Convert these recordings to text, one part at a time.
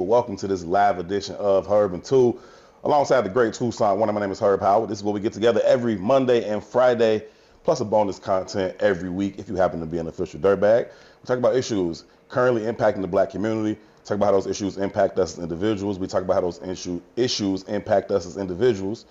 Welcome to this live edition of Herb and Two. Alongside the great Tucson, my name is Herb Howard. This is where we get together every Monday and Friday, plus a bonus content every week if you happen to be an official dirtbag. We talk about issues currently impacting the black community, talk about how those issues impact us as individuals. We talk about how those issues impact us as individuals.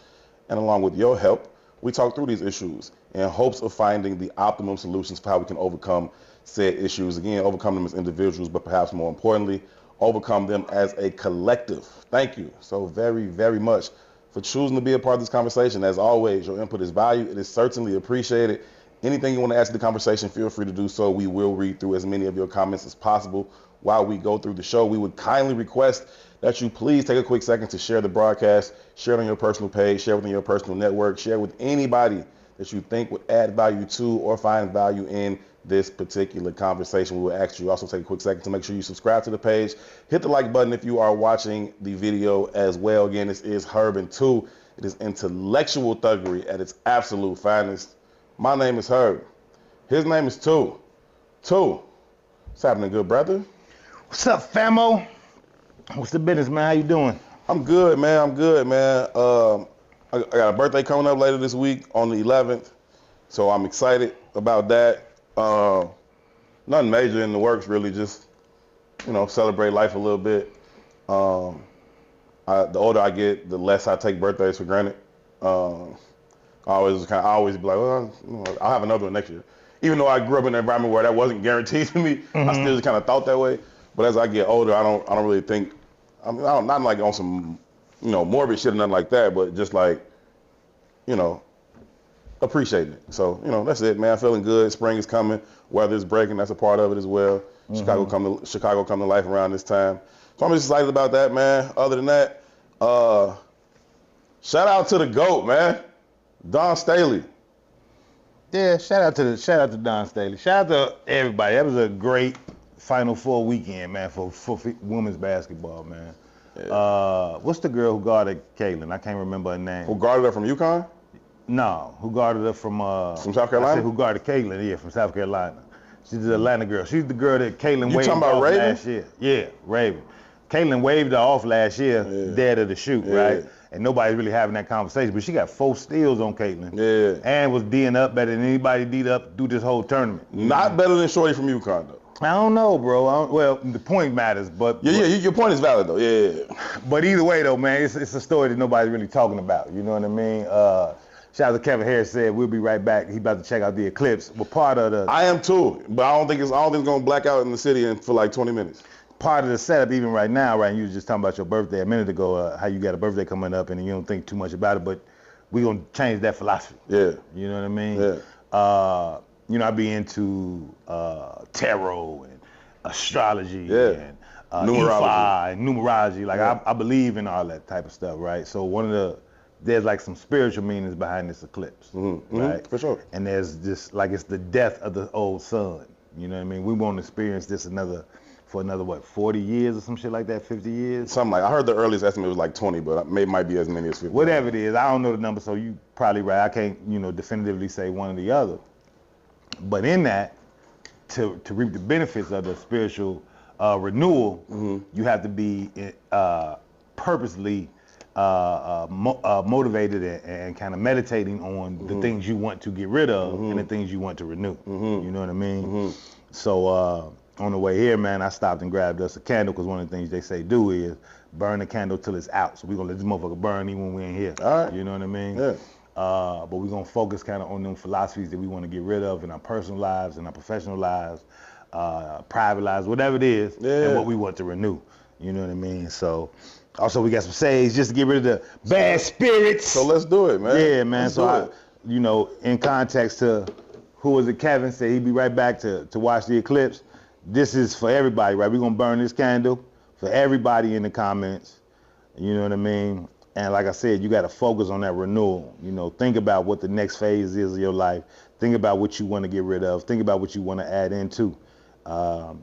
And along with your help, we talk through these issues in hopes of finding the optimum solutions for how we can overcome said issues. Again, overcome them as individuals, but perhaps more importantly, overcome them as a collective. Thank you so very, very much for choosing to be a part of this conversation. As always, your input is valued. It is certainly appreciated. Anything you want to add to the conversation, feel free to do so. We will read through as many of your comments as possible while we go through the show. We would kindly request that you please take a quick second to share the broadcast, share it on your personal page, share it within your personal network, share with anybody that you think would add value to or find value in this particular conversation. We will ask you also take a quick second to make sure you subscribe to the page. Hit the like button if you are watching the video as well. Again, this is Herb and Two. It is intellectual thuggery at its absolute finest. My name is Herb. His name is Two. Two, what's happening, good brother? What's up, famo? What's the business, man? How you doing? I'm good, man. I got a birthday coming up later this week on the 11th, so I'm excited about that. Nothing major in the works, really. Just, celebrate life a little bit. The older I get, the less I take birthdays for granted. I always be like, well, I'll have another one next year. Even though I grew up in an environment where that wasn't guaranteed to me, I still just kind of thought that way. But as I get older, I don't really think. I'm not like on some, morbid shit or nothing like that, but just like, appreciating it. So, that's it, man. Feeling good. Spring is coming. Weather is breaking. That's a part of it as well. Chicago come to life around this time. So I'm just excited about that, man. Other than that, shout out to the GOAT, man. Don Staley. Yeah, shout out to Don Staley. Shout out to everybody. That was a great Final Four weekend, man, for women's basketball, man. Yeah. What's the girl who guarded Caitlin? I can't remember her name. Who guarded her from UConn? No, who guarded her from South Carolina? I said who guarded Caitlin, yeah, from South Carolina. She's the Atlanta girl. She's the girl that Caitlin waved off last year. Yeah, Raven. Caitlin waved her off last year, dead of the shoot, right? And nobody's really having that conversation, but she got 4 steals on Caitlin. Yeah. And was D'ing up better than anybody D'd up through this whole tournament. Not better than Shorty from UConn, though. I don't know, bro. Well, the point matters, but... Yeah, your point is valid, though, yeah. But either way, though, man, it's a story that nobody's really talking about, you know what I mean? Shout out to Kevin Harris said, we'll be right back. He about to check out the eclipse. But part of the... I am too, but I don't think it's going to black out in the city for like 20 minutes. Part of the setup, even right now, right, you were just talking about your birthday a minute ago, how you got a birthday coming up and you don't think too much about it, but we're going to change that philosophy. Yeah. You know what I mean? Yeah. I be into tarot and astrology and numerology. Numerology. Like, I believe in all that type of stuff, right? So there's like some spiritual meanings behind this eclipse, right? For sure. And there's just like it's the death of the old sun. You know what I mean? We won't experience this for another, 40 years or some shit like that, 50 years? Something like, I heard the earliest estimate was like 20, but it might be as many as 50. Whatever it is, I don't know the number, so you probably right. I can't, definitively say one or the other. But in that, to reap the benefits of the spiritual renewal, you have to be purposely motivated and kind of meditating on the things you want to get rid of and the things you want to renew. You know what I mean? So on the way here, man, I stopped and grabbed us a candle because one of the things they say do is burn the candle till it's out. So we're going to let this motherfucker burn even when we ain't here. All right. You know what I mean? Yeah. But we're going to focus kind of on them philosophies that we want to get rid of in our personal lives, in our professional lives, private lives, whatever it is, and what we want to renew. You know what I mean? So also we got some sage just to get rid of the bad spirits. So let's do it, man. Yeah, man. In context to who was it, Kevin said he'd be right back to watch the eclipse. This is for everybody, right? We're going to burn this candle for everybody in the comments. You know what I mean? And like I said, you got to focus on that renewal. Think about what the next phase is of your life. Think about what you want to get rid of. Think about what you want to add into. And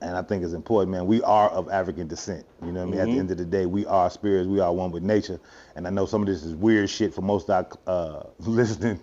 I think it's important, man. We are of African descent. You know what I mean? At the end of the day, we are spirits. We are one with nature. And I know some of this is weird shit for most of our listening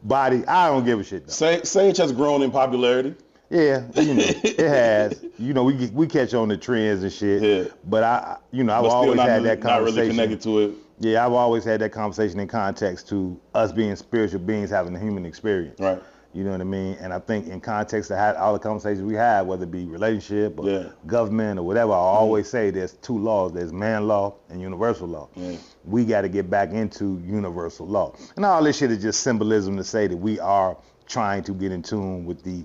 body. I don't give a shit, though. Sage has grown in popularity. Yeah, it has. We catch on the trends and shit. Yeah. But I've But still always had that not really conversation. connected to it. Yeah, I've always had that conversation in context to us being spiritual beings having a human experience. Right. You know what I mean? And I think in context of all the conversations we have, whether it be relationship or government or whatever, I always say there's two laws. There's man law and universal law. Yeah. We got to get back into universal law. And all this shit is just symbolism to say that we are trying to get in tune with the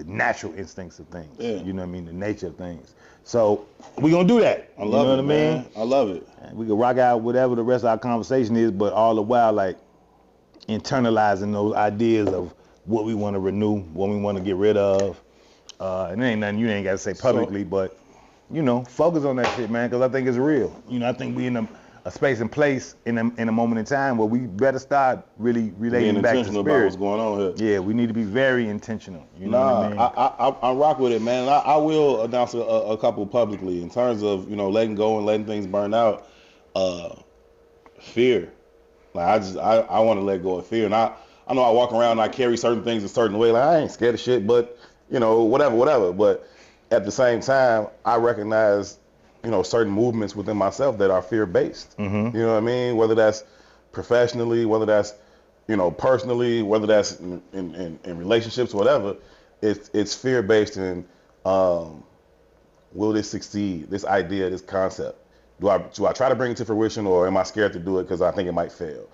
natural instincts of things. Yeah. You know what I mean? The nature of things. So we're going to do that. I love it, man. I love it. And we can rock out whatever the rest of our conversation is, but all the while, like, internalizing those ideas of what we want to renew, what we want to get rid of. And it ain't nothing you ain't got to say publicly, but, focus on that shit, man, because I think it's real. I think we in a space and place in a moment in time where we better start really relating back to spirit. About what's going on here. Yeah, we need to be very intentional. You know what I mean? I rock with it, man. I will announce a couple publicly in terms of letting go and letting things burn out. Fear, like I want to let go of fear, and I know I walk around and I carry certain things a certain way. Like I ain't scared of shit, but whatever. But at the same time, I recognize certain movements within myself that are fear-based. Mm-hmm. You know what I mean? Whether that's professionally, whether that's, personally, whether that's in relationships, whatever, it's fear-based in will this succeed? This idea, this concept. Do I try to bring it to fruition, or am I scared to do it because I think it might fail?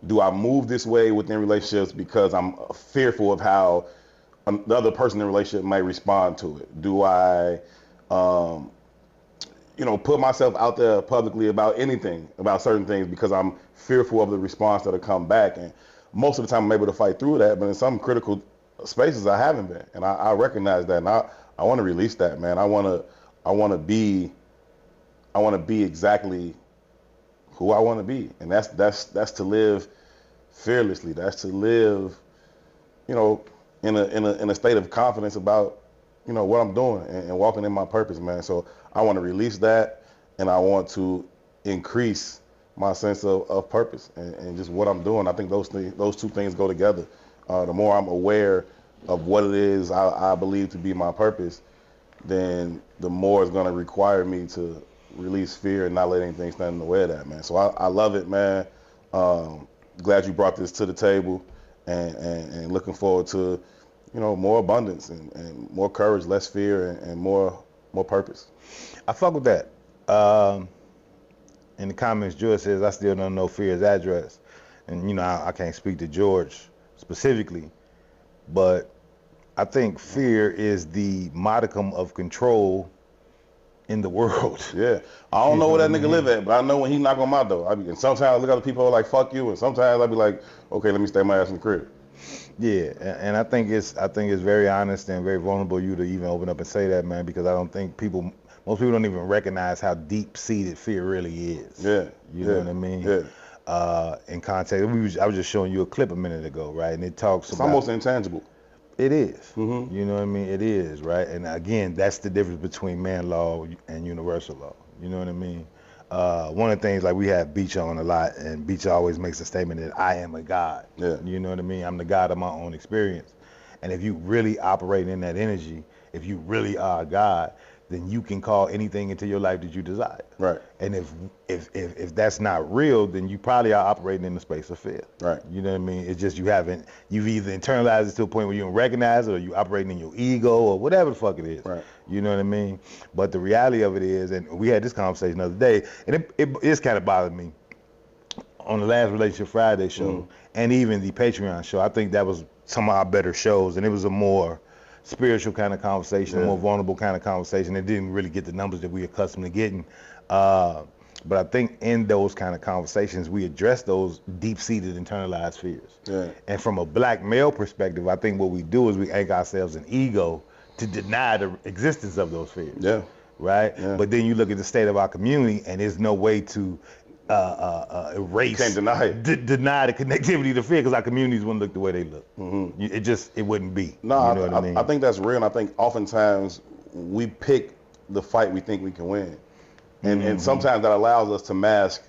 Do I move this way within relationships because I'm fearful of how the other person in the relationship might respond to it? Do I put myself out there publicly about anything, about certain things, because I'm fearful of the response that'll come back? And most of the time I'm able to fight through that, but in some critical spaces I haven't been. And I recognize that, and I want to release that, man. I want to be exactly who I want to be. And that's to live fearlessly. That's to live, in a state of confidence about what I'm doing and walking in my purpose, man. So I want to release that, and I want to increase my sense of purpose and just what I'm doing. I think those two things go together. The more I'm aware of what it is I believe to be my purpose, then the more it's going to require me to release fear and not let anything stand in the way of that, man. So I love it, man. Glad you brought this to the table, and looking forward to more abundance and more courage, less fear, and more purpose. I fuck with that. In the comments, George says, I still don't know Fear's address. And, I can't speak to George specifically, but I think fear is the modicum of control in the world. Yeah. I don't know where that nigga live at, but I know when he knock on my door. And sometimes I look at the people like, fuck you, and sometimes I be like, okay, let me stay my ass in the crib. Yeah, and I think it's very honest and very vulnerable of you to even open up and say that, man, because I don't think most people don't even recognize how deep-seated fear really is. Yeah. You know what I mean? Yeah. In context, I was just showing you a clip a minute ago, right? And it talks about... It's almost intangible. It is. Mm-hmm. You know what I mean? It is, right? And again, that's the difference between man law and universal law. You know what I mean? One of the things, like, we have Beach on a lot, and Beach always makes a statement that I am a God. Yeah. You know what I mean? I'm the God of my own experience. And if you really operate in that energy, if you really are a God, then you can call anything into your life that you desire. Right. And if that's not real, then you probably are operating in the space of fear. Right. You know what I mean? It's just you've either internalized it to a point where you don't recognize it, or you operating in your ego, or whatever the fuck it is. Right. You know what I mean? But the reality of it is, and we had this conversation the other day, and it's kind of bothered me on the last Relationship Friday show, and even the Patreon show. I think that was some of our better shows, and it was a more spiritual kind of conversation, a more vulnerable kind of conversation. It didn't really get the numbers that we're accustomed to getting. But I think in those kind of conversations, we address those deep-seated internalized fears. Yeah. And from a black male perspective, I think what we do is we anchor ourselves in ego to deny the existence of those fears. Yeah. Right? Yeah. But then you look at the state of our community, and there's no way to erase, can't deny it. Deny the connectivity to fear, because our communities wouldn't look the way they look. Mm-hmm. It wouldn't be. No, you know what I mean? I think that's real, and I think oftentimes we pick the fight we think we can win. And sometimes that allows us to mask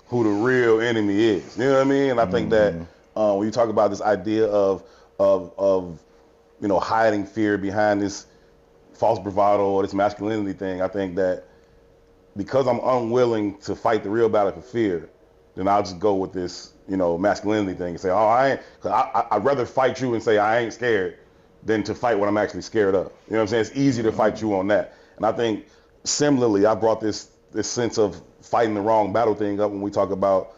who the real enemy is. You know what I mean? And I think that when you talk about this idea of hiding fear behind this false bravado or this masculinity thing. I think that because I'm unwilling to fight the real battle for fear, then I'll just go with this, masculinity thing and say, oh, I ain't, cause I'd rather fight you and say I ain't scared than to fight what I'm actually scared of. You know what I'm saying? It's easy to fight you on that. And I think similarly, I brought this sense of fighting the wrong battle thing up when we talk about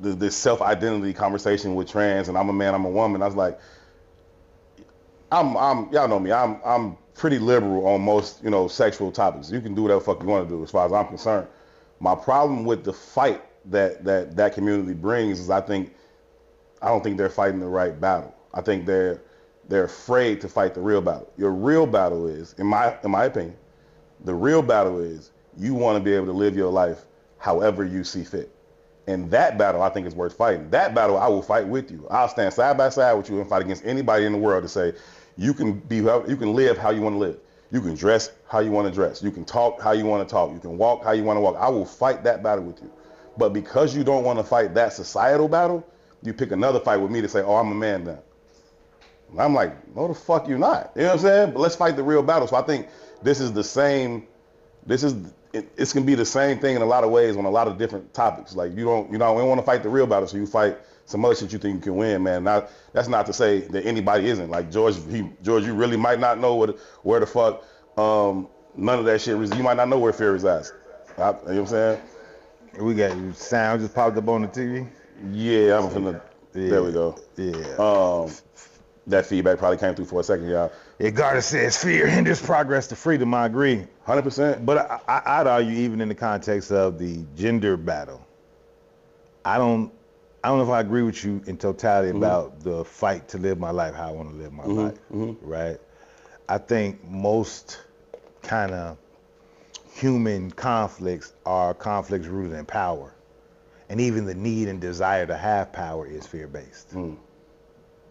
this self-identity conversation with trans and I'm a man, I'm a woman. I was like, I'm y'all know me. I'm pretty liberal on most, sexual topics. You can do whatever the fuck you want to do as far as I'm concerned. My problem with the fight that community brings is I don't think they're fighting the right battle. I think they're afraid to fight the real battle. Your real battle is, in my opinion, the real battle is you want to be able to live your life however you see fit. And that battle, I think, is worth fighting. That battle, I will fight with you. I'll stand side by side with you and fight against anybody in the world to say, you can live how you want to live. You can dress how you want to dress. You can talk how you want to talk. You can walk how you want to walk. I will fight that battle with you. But because you don't want to fight that societal battle, you pick another fight with me to say, oh, I'm a man now. And I'm like, no, the fuck you not. You know what I'm saying? But let's fight the real battle. So I think this is the same. It's gonna be the same thing in a lot of ways on a lot of different topics. Like we don't want to fight the real battle, so you fight some other shit you think you can win, man. Now, that's not to say that anybody isn't. Like George, you really might not know where the fuck none of that shit. You might not know where fear resides. You know what I'm saying? We got sound just popped up on the TV. Yeah, I'm finna. Yeah. There we go. Yeah. That feedback probably came through for a second, y'all. Garda says fear hinders progress to freedom. I agree. 100%. But I'd argue even in the context of the gender battle, I don't know if I agree with you in totality about the fight to live my life how I want to live my life, right? I think most kind of human conflicts are conflicts rooted in power. And even the need and desire to have power is fear-based,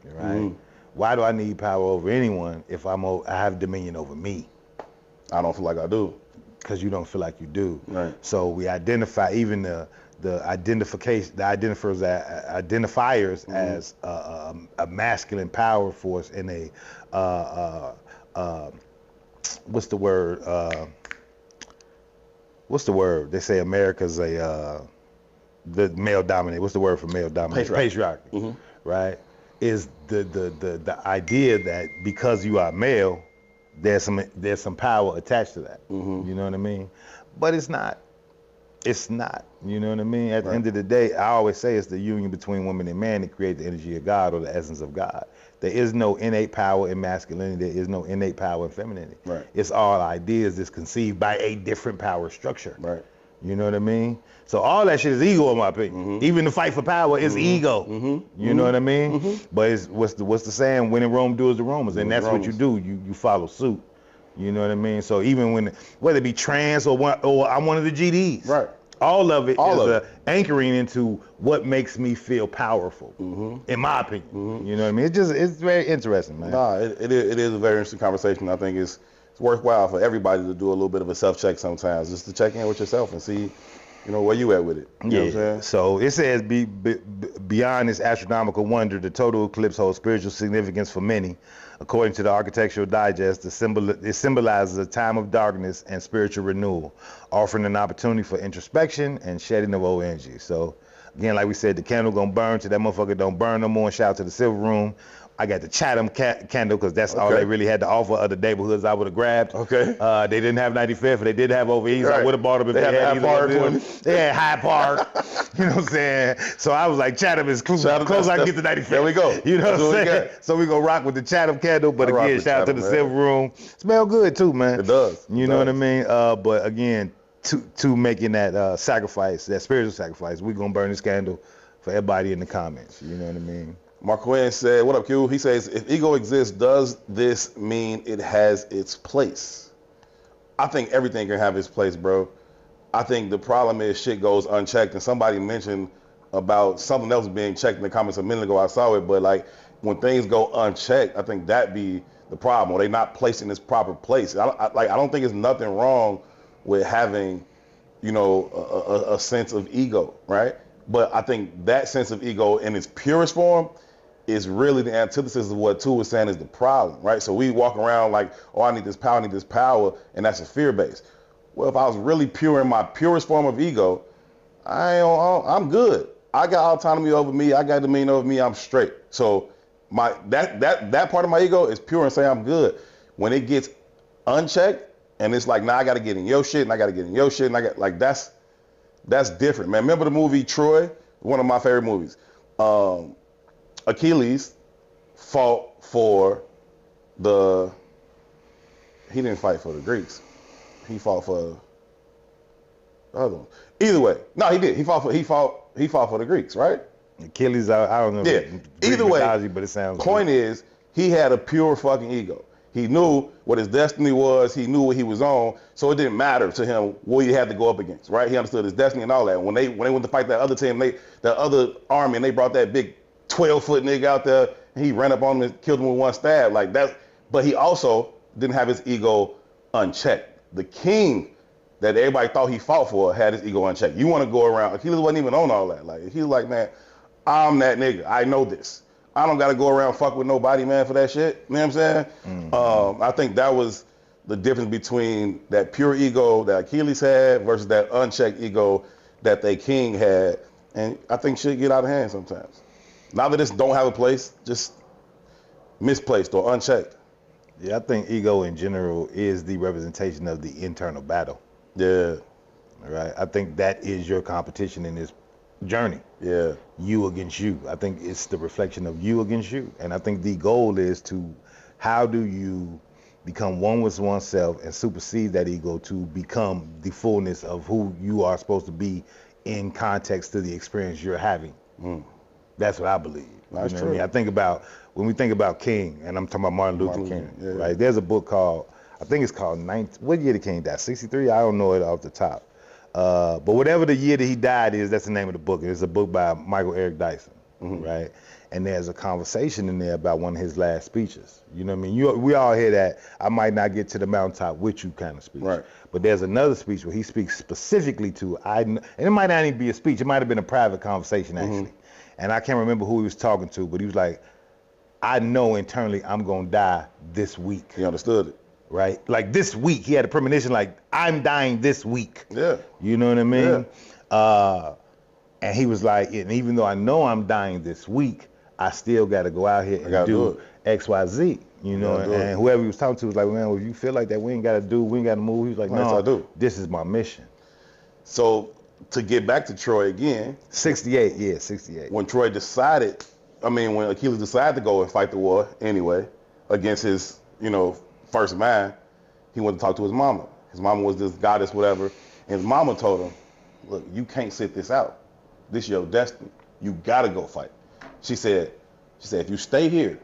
right? Why do I need power over anyone if I have dominion over me? I don't feel like I do. Because you don't feel like you do. Right. So we identify even the identifiers as a masculine power force in a what's the word? They say America's the male dominated. What's the word for male dominated? Patriarchy. Right? Is the idea that because you are male, there's some power attached to that. You know what I mean? But it's not. It's not. You know what I mean? At the end of the day, I always say it's the union between woman and man that create the energy of God or the essence of God. There is no innate power in masculinity. There is no innate power in femininity. Right. It's all ideas that's conceived by a different power structure. Right. You know what I mean? So all that shit is ego, in my opinion. Even the fight for power is ego. You know what I mean? But it's what's the saying? When in Rome, do as the Romans, and that's what you do. You follow suit. You know what I mean? So even whether it be trans or I'm one of the GDs, right? All of it is anchoring into what makes me feel powerful, in my opinion. You know what I mean? It's very interesting, man. Nah, it is a very interesting conversation. I think it's worthwhile for everybody to do a little bit of a self-check sometimes, just to check in with yourself and see, where you at with it. You know what I'm saying? So it says, beyond this astronomical wonder, the total eclipse holds spiritual significance for many. According to the Architectural Digest, it symbolizes a time of darkness and spiritual renewal, offering an opportunity for introspection and shedding of old energy. So, again, like we said, the candle gonna burn till that motherfucker don't burn no more. And shout out to the Silver Room. I got the Chatham candle because that's all they really had to offer other neighborhoods I would have grabbed. Okay. They didn't have 95th, but they did have over East. I would have bought them if they had Hyde Park. They had Hyde Park. You know what I'm saying? So I was like, Chatham is close I can get to 95th. There we go. You know what I'm saying? So we gonna rock with the Chatham candle, but again, shout out to the Silver Room. Smell good too, man. It does. You know what I mean? But again, to making that sacrifice, that spiritual sacrifice, we're gonna burn this candle for everybody in the comments. You know what I mean? Mark Quinn said, what up, Q? He says, if ego exists, does this mean it has its place? I think everything can have its place, bro. I think the problem is shit goes unchecked. And somebody mentioned about something else being checked in the comments a minute ago. I saw it, but like when things go unchecked, I think that be the problem. Or they not placed in its proper place. I don't think there's nothing wrong with having, a sense of ego, right? But I think that sense of ego in its purest form is really the antithesis of what Two was saying is the problem, right? So we walk around like, oh, I need this power, and that's a fear base. Well, if I was really pure in my purest form of ego, I'm good. I got autonomy over me. I got dominion over me. I'm straight. So that part of my ego is pure and say I'm good. When it gets unchecked and it's like, I got to get in your shit and I got to get in your shit and I got like that's different, man. Remember the movie Troy? One of my favorite movies. Achilles fought for he didn't fight for the Greeks. He fought for the other one. Either way, no, he did. He fought for the Greeks, right? Achilles, I don't know. Yeah. Either way, but it sounds. Point is, he had a pure fucking ego. He knew what his destiny was. He knew what he was on. So it didn't matter to him what he had to go up against, right? He understood his destiny and all that. When they went to fight that other team, that other army, and they brought that big 12-foot nigga out there, and he ran up on him and killed him with one stab, like that. But he also didn't have his ego unchecked. The king that everybody thought he fought for had his ego unchecked. You want to go around? Achilles wasn't even on all that. Like he was like, man, I'm that nigga. I know this. I don't got to go around fuck with nobody, man, for that shit. You know what I'm saying? Mm-hmm. I think that was the difference between that pure ego that Achilles had versus that unchecked ego that the king had. And I think shit get out of hand sometimes. Now that this don't have a place, just misplaced or unchecked. Yeah, I think ego in general is the representation of the internal battle. Yeah. All right. I think that is your competition in this journey. Yeah. You against you. I think it's the reflection of you against you. And I think the goal is how do you become one with oneself and supersede that ego to become the fullness of who you are supposed to be in context to the experience you're having. That's what I believe. That's true. What I mean? I think about, when we think about King, and I'm talking about Martin Luther King, right? There's a book called, I think it's called, what year the King died? 63? I don't know it off the top. But whatever the year that he died is, that's the name of the book. It's a book by Michael Eric Dyson, right? And there's a conversation in there about one of his last speeches. You know what I mean? We all hear that, I might not get to the mountaintop with you kind of speech. Right. But there's another speech where he speaks specifically to, and it might not even be a speech, it might have been a private conversation actually. And I can't remember who he was talking to, but he was like, I know internally I'm gonna die this week. He understood it. Right? Like this week, he had a premonition like, I'm dying this week. Yeah. You know what I mean? Yeah. And he was like, and even though I know I'm dying this week, I still gotta go out here and do X, Y, Z. You know, and whoever he was talking to was like, man, well, if you feel like that, we ain't gotta move. He was like, no, this is my mission. So to get back to Troy again. 68, 68. When Troy decided, when Achilles decided to go and fight the war anyway, against his, first man, he went to talk to his mama. His mama was this goddess, whatever. And his mama told him, look, you can't sit this out. This is your destiny. You gotta go fight. She said, if you stay here,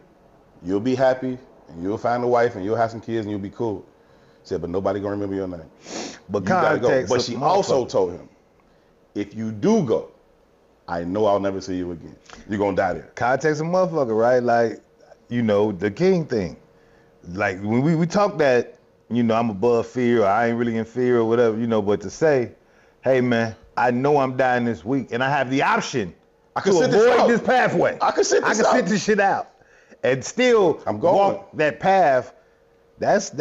you'll be happy and you'll find a wife and you'll have some kids and you'll be cool. She said, but nobody gonna remember your name. But you gotta go. But she also told him, if you do go, I know I'll never see you again. You're gonna die there. Context a motherfucker, right? Like, the king thing. Like when we talk that, I'm above fear or I ain't really in fear or whatever, but to say, hey man, I know I'm dying this week and I have the option to avoid this pathway. I can sit this shit out and still walk that path. That's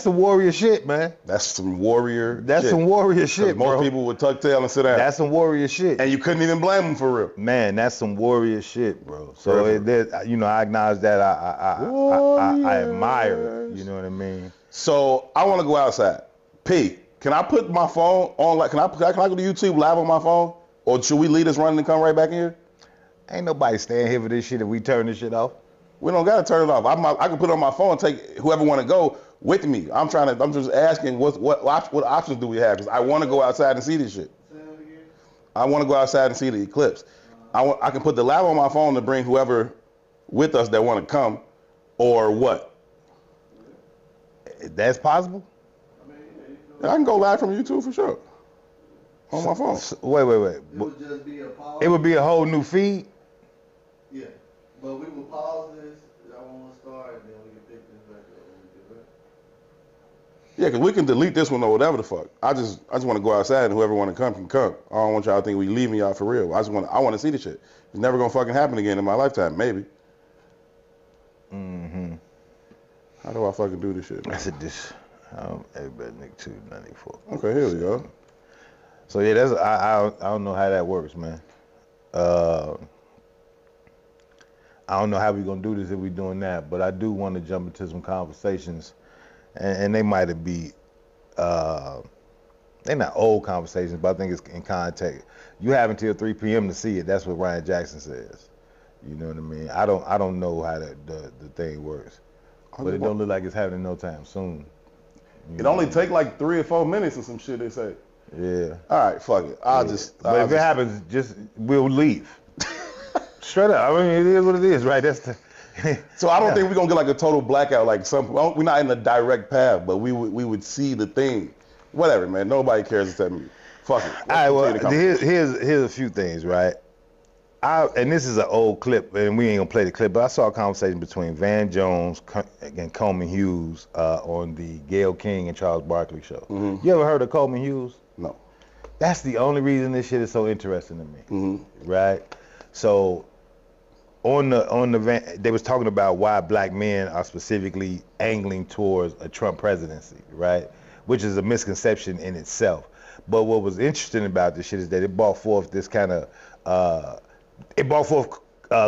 some warrior shit, man. That's some warrior Some warrior shit, bro. Most people would tuck tail and sit down. That's some warrior shit. And you couldn't even blame them for real. Man, that's some warrior shit, bro. So I acknowledge that. I admire it. You know what I mean? So I want to go outside. P, can I put my phone on? Like, can I go to YouTube live on my phone? Or should we leave this running and come right back in here? Ain't nobody staying here for this shit if we turn this shit off. We don't gotta turn it off. I can put it on my phone and take whoever want to go with me. I'm just asking what options do we have? Because I want to go outside and see this shit. I want to go outside and see the eclipse. I can put the live on my phone to bring whoever with us that want to come, or what? That's possible. Yeah, I can go live from YouTube for sure. On my phone. Wait. It would just be a pause. It would be a whole new feed. Yeah, but we will pause this. I want to start, and then we can pick this back up when we get back. Yeah, because we can delete this one or whatever the fuck. I just want to go outside and whoever want to come can come. I don't want y'all to think we leaving y'all for real. I want to see the shit. It's never gonna fucking happen again in my lifetime, maybe. Mm-hmm. How do I fucking do this shit, man? I said this. Everybody Nick 294. Okay, here we go. So yeah, that's I don't know how that works, man. I don't know how we gonna do this if we doing that, but I do want to jump into some conversations, and they might be, they're not old conversations, but I think it's in context. You have until 3 p.m. to see it. That's what Ryan Jackson says. You know what I mean? I don't know how the thing works, but it don't look like it's happening no time soon. It only take like 3 or 4 minutes or some shit, they say. Yeah. All right, fuck it. But if it happens, we'll leave. Straight up. I mean, it is what it is, right? That's the. So I don't think we're gonna get like a total blackout. Like we're not in a direct path, but we would see the thing. Whatever, man. Nobody cares except me. Fuck it. All right. Well, here's a few things, right? And this is an old clip, and we ain't gonna play the clip, but I saw a conversation between Van Jones and Coleman Hughes on the Gayle King and Charles Barkley show. Mm-hmm. You ever heard of Coleman Hughes? No. That's the only reason this shit is so interesting to me, mm-hmm. right? So on the they was talking about why black men are specifically angling towards a Trump presidency, right? Which is a misconception in itself. But what was interesting about this shit is that it brought forth this kind of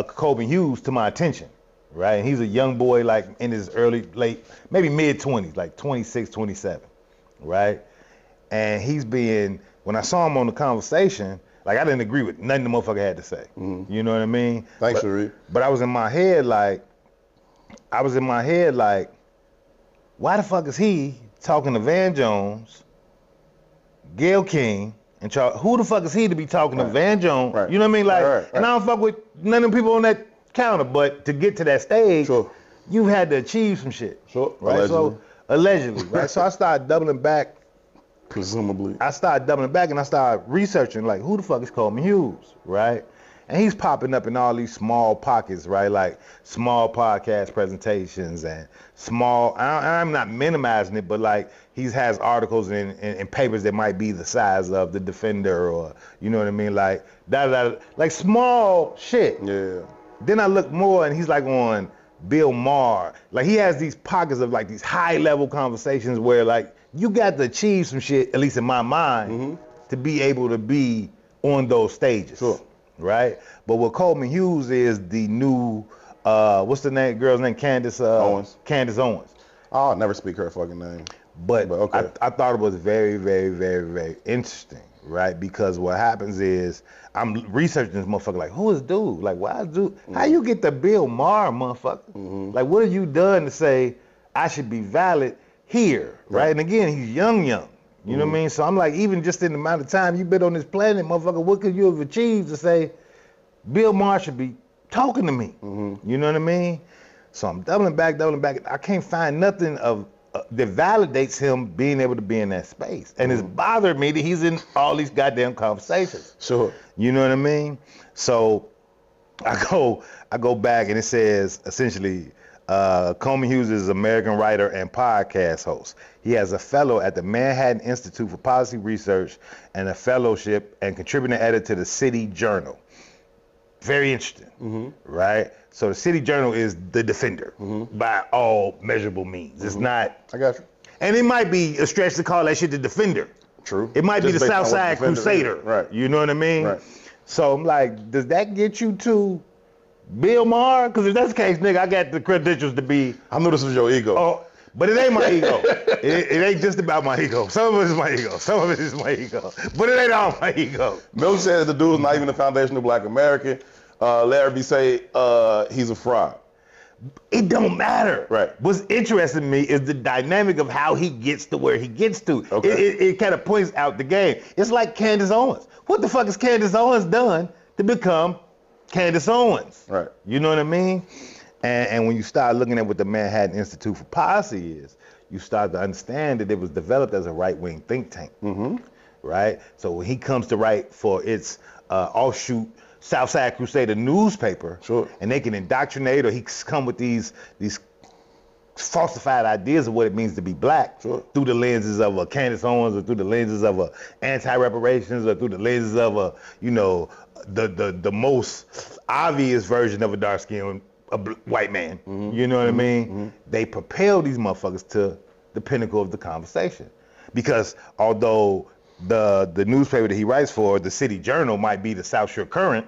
Coleman Hughes to my attention, right? And he's a young boy, like in his late, maybe mid-20s, like 26, 27, right? And when I saw him on the conversation, like I didn't agree with nothing the motherfucker had to say. Mm-hmm. You know what I mean? Thanks, Sharif. But I was in my head like, why the fuck is he talking to Van Jones, Gayle King, and Charles? Who the fuck is he to be talking to Van Jones? Right. You know what I mean? Like, and I don't fuck with none of the people on that counter, but to get to that stage, you had to achieve some shit. Sure. Right? Allegedly, right? So I started doubling back. Presumably. I started doubling back and I started researching, like, who the fuck is Coleman Hughes, right? And he's popping up in all these small pockets, right? Like small podcast presentations and small, I'm not minimizing it, but like he has articles in papers that might be the size of the Defender or, you know what I mean? Like, like small shit. Yeah. Then I look more and he's like on Bill Maher. Like he has these pockets of like these high level conversations where like you got to achieve some shit, at least in my mind, to be able to be on those stages. Sure. Right? But what Coleman Hughes is the new, what's the girl's name? Candace Owens. Candace Owens. I'll never speak her fucking name. But okay. I thought it was very, very, very, very interesting, right? Because what happens is I'm researching this motherfucker like, who is dude? Like, why is dude? How you get the Bill Maher motherfucker? Like, what have you done to say I should be valid here, right? And again, he's young. You know what I mean? So I'm like, even just in the amount of time you've been on this planet, motherfucker, what could you have achieved to say Bill Maher should be talking to me? You know what I mean? So I'm doubling back. I can't find nothing that validates him being able to be in that space. And it's bothered me that he's in all these goddamn conversations. Sure. You know what I mean? So I go back and it says essentially, Coleman Hughes is an American writer and podcast host. He has a fellow at the Manhattan Institute for Policy Research and a fellowship and contributing editor to the City Journal. Very interesting, right? So the City Journal is the Defender by all measurable means. It's not. I got you. And it might be a stretch to call that shit the Defender. True. It might be the Southside Crusader. Right. You know what I mean? Right. So I'm like, does that get you to Bill Maher? Because if that's the case, nigga, I got the credentials to be. I knew this was your ego. Oh, but it ain't my ego. It ain't just about my ego. Some of it is my ego. Some of it is my ego. But it ain't all my ego. Milk says the dude's not even the foundational black American. Larry say he's a fraud. It don't matter. Right. What's interesting to me is the dynamic of how he gets to where he gets to. Okay. It kind of points out the game. It's like Candace Owens. What the fuck has Candace Owens done to become Candace Owens? Right. You know what I mean? And when you start looking at what the Manhattan Institute for Policy is, you start to understand that it was developed as a right-wing think tank. Right? So when he comes to write for its offshoot Southside Crusader newspaper, and they can indoctrinate, or he come with these falsified ideas of what it means to be black through the lenses of a Candace Owens, or through the lenses of a anti-reparations, or through the lenses of a, the most obvious version of a dark-skinned white man. You know what I mean? They propel these motherfuckers to the pinnacle of the conversation. Because although the newspaper that he writes for, the City Journal, might be the South Shore Current,